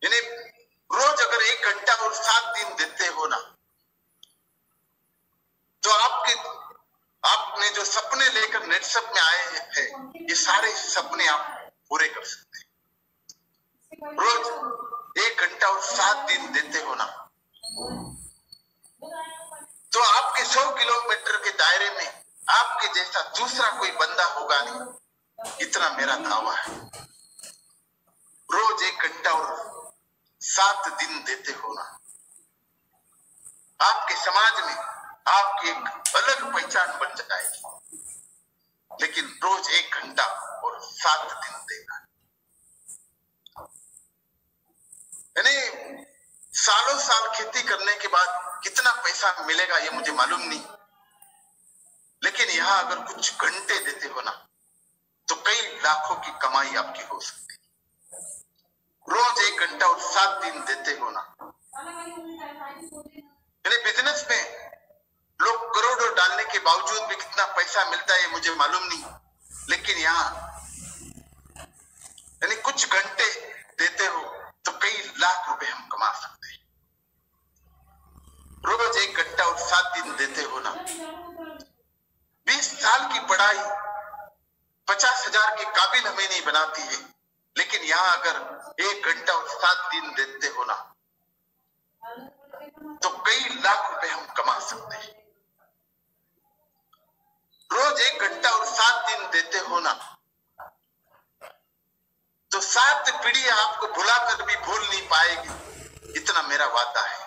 इन्हें रोज अगर 1 घंटा और 7 दिन देते हो ना, तो आपने जो सपने लेकर नेटसप में आए हैं, ये सारे सपने आप पूरे कर सकते हैं। रोज 1 घंटा और 7 दिन देते हो ना, तो आपके 100 किलोमीटर के दायरे में आपके जैसा दूसरा कोई बंदा होगा नहीं, इतना मेरा दावा है। रोज 1 घंटा और 7 दिन देते हो ना, आपके समाज में आपकी एक अलग पहचान बन जाएगी। लेकिन रोज 1 घंटा और 7 दिन देना, यानी सालों साल खेती करने के बाद कितना पैसा मिलेगा ये मुझे मालूम नहीं, लेकिन यहां अगर कुछ घंटे देते हो ना, तो कई लाखों की कमाई आपकी हो सकती है। रोज 1 घंटा और 7 दिन देते हो ना, यानी बिजनेस में लोग करोड़ों डालने के बावजूद भी कितना पैसा मिलता है ये मुझे मालूम नहीं, लेकिन यहाँ यानी कुछ घंटे देते हो तो कई लाख रुपए हम कमा सकते हैं। रोज 1 घंटा और 7 दिन देते हो ना, 20 साल की पढ़ाई 50,000 के काबिल हमें नहीं बनाती है, लेकिन यहाँ अगर 1 घंटा और 7 दिन देते हो ना, तो कई लाख रुपए हम कमा सकते हैं। रोज 1 घंटा और 7 दिन देते हो ना, तो 7 पीढ़ी आपको भुलाकर भी भूल नहीं पाएगी, इतना मेरा वादा है।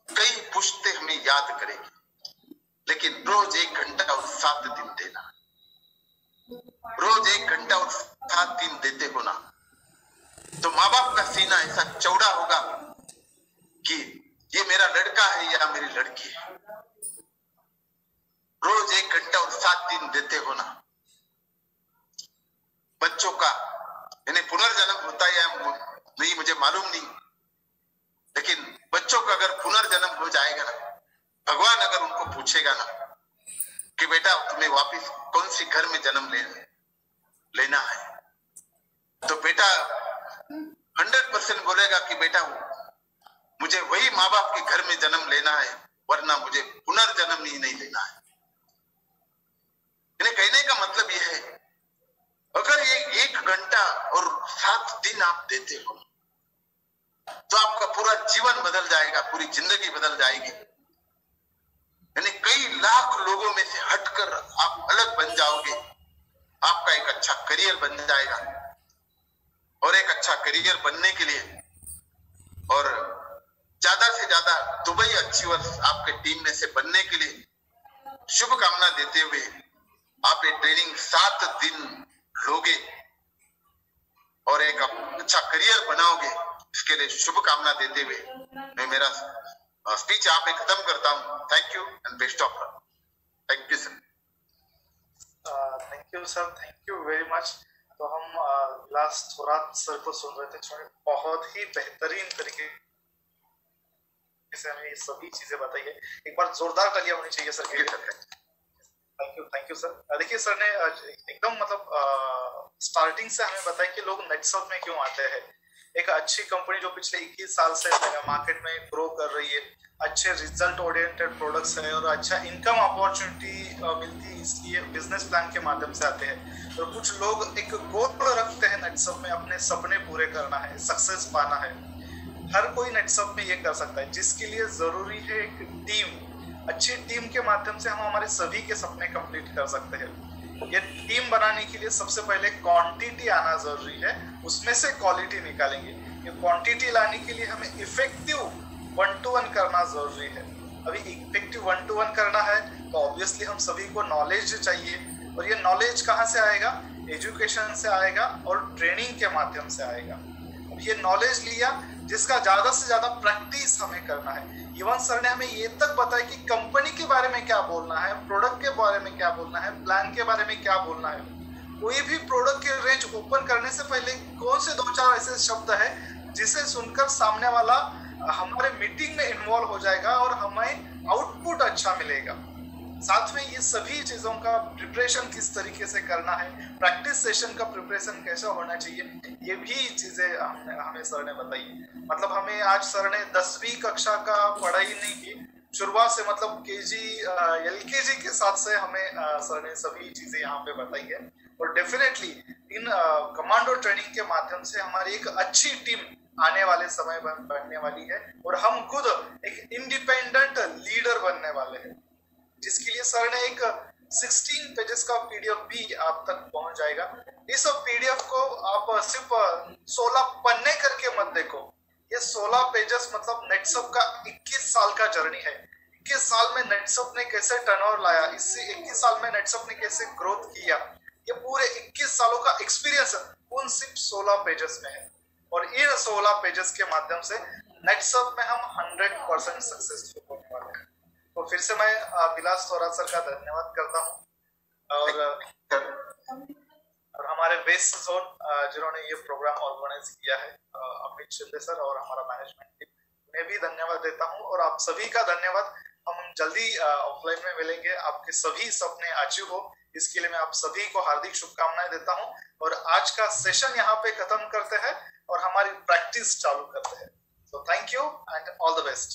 कई पुश्ते हमें याद करेगी, लेकिन रोज 1 घंटा और 7 दिन देना। रोज 1 घंटा और 7 दिन देते हो ना, तो माँ बाप का सीना ऐसा चौड़ा होगा कि ये मेरा लड़का है या मेरी लड़की है। रोज 1 घंटा और 7 दिन देते हो ना, बच्चों का इन्हें पुनर्जन्म होता है या नहीं मुझे मालूम नहीं, लेकिन बच्चों का अगर पुनर्जन्म हो जाएगा ना, भगवान अगर उनको पूछेगा ना कि बेटा तुम्हें वापिस कौन सी घर में जन्म लेना है, तो बेटा 100% बोलेगा कि बेटा मुझे वही माँ बाप के घर में जन्म लेना है, वरना मुझे पुनर्जन्म ही नहीं लेना है। इन्हें कहने का मतलब यह है, अगर ये 1 घंटा और 7 दिन आप देते हो, तो आपका पूरा जीवन बदल जाएगा, पूरी जिंदगी बदल जाएगी। यानी कई लाख लोगों में से हटकर आप अलग बन जाओगे, आपका एक अच्छा करियर बन जाएगा। और एक अच्छा करियर बनने के लिए और ज्यादा से ज्यादा दुबई अचीवर्स आपके टीम में से बनने के लिए शुभकामना देते हुए, आप ये ट्रेनिंग 7 दिन लोगे, और एक अच्छा करियर बनाओगे, इसके लिए शुभकामना देते हुए मैं मेरा स्पीच यहाँ पे खत्म करता हूँ। Thank you and best of luck. Thank you sir. Thank you sir, thank you very much. तो हम विलास थोरात सर को सुन रहे थे, जिन्होंने बहुत ही बेहतरीन तरीके से हमें ये सभी चीजें बताई है। एक बार जोरदार तालियां होनी चाहिए सर के लिए। Thank you sir. देखिए सर ने एकदम मतलब स्टार्टिंग से हमें बताया कि लोग नेटसर्फ में क्यों आते हैं। एक अच्छी कंपनी जो पिछले 21 साल से मार्केट में ग्रो कर रही है, अच्छे रिजल्ट ओरिएंटेड प्रोडक्ट्स है और अच्छा इनकम अपॉर्चुनिटी मिलती है, इसलिए बिजनेस प्लान के माध्यम से आते हैं। और कुछ लोग एक गोल रखते हैं नेटसर्फ में, अपने सपने पूरे करना है, सक्सेस पाना है। हर कोई नेटसर्फ में ये कर सकता है, जिसके लिए जरूरी है एक टीम। अच्छी टीम के माध्यम से हम हमारे सभी के सपने कंप्लीट कर सकते हैं। ये टीम बनाने के लिए सबसे पहले क्वांटिटी आना जरूरी है, उसमें से क्वालिटी निकालेंगे। ये क्वांटिटी लाने के लिए हमें इफेक्टिव 1-to-1 करना जरूरी है। अभी इफेक्टिव 1-to-1 करना है तो ऑब्वियसली हम सभी को नॉलेज चाहिए, और ये नॉलेज कहाँ से आएगा? एजुकेशन से आएगा और ट्रेनिंग के माध्यम से आएगा। अब ये नॉलेज लिया, जिसका ज्यादा से ज्यादा प्रैक्टिस हमें करना है। इवन सर ने हमें ये तक बताया कि कंपनी के बारे में क्या बोलना है, प्रोडक्ट के बारे में क्या बोलना है, प्लान के बारे में क्या बोलना है। कोई भी प्रोडक्ट के रेंज ओपन करने से पहले कौन से 2-4 ऐसे शब्द है जिसे सुनकर सामने वाला हमारे मीटिंग में इन्वॉल्व हो जाएगा और हमें आउटपुट अच्छा मिलेगा। साथ में ये सभी चीजों का प्रिपरेशन किस तरीके से करना है, प्रैक्टिस सेशन का प्रिपरेशन कैसा होना चाहिए, ये भी चीजें हमें सर ने बताई। मतलब हमें आज सर ने 10वीं कक्षा का पढ़ाई नहीं की, शुरुआत से मतलब LKG के साथ से हमें सर ने सभी चीजें यहाँ पे बताई है। और डेफिनेटली इन कमांडो ट्रेनिंग के माध्यम से हमारी एक अच्छी टीम आने वाले समय बनने वाली है, और हम खुद एक इंडिपेंडेंट लीडर बनने वाले हैं, जिसके लिए सर ने एक 16 पेजेस का PDF भी आप तक पहुंच जाएगा। इस PDF को आप सिर्फ 16 पन्ने करके मत देखो। ये 16 पेजेस मतलब नेटसर्फ का 21 साल का जर्नी है। 21 साल में नेटसर्फ ने कैसे टर्नओवर लाया, इससे 21 साल में नेटसर्फ ने कैसे ग्रोथ किया, ये पूरे 21 सालों का एक्सपीरियंस उन सिर्फ 16 पेजेस में है। और इन 16 पेजेस के माध्यम से नेटसर्फ में हम 100% सक्सेसफुल होने वाले हैं। तो फिर से मैं विलास थोरात सर का धन्यवाद करता हूँ, और हमारे वेस्ट जोन जिन्होंने ये प्रोग्राम ऑर्गेनाइज किया है, अमित शिंदे सर और हमारा मैनेजमेंट टीम, उन्हें भी धन्यवाद देता हूँ। और आप सभी का धन्यवाद। हम जल्दी ऑफलाइन में मिलेंगे, आपके सभी सपने अचीव हो, इसके लिए मैं आप सभी को हार्दिक शुभकामनाएं देता हूँ। और आज का सेशन यहाँ पे खत्म करते हैं और हमारी प्रैक्टिस चालू करते हैं। So thank you and all the best.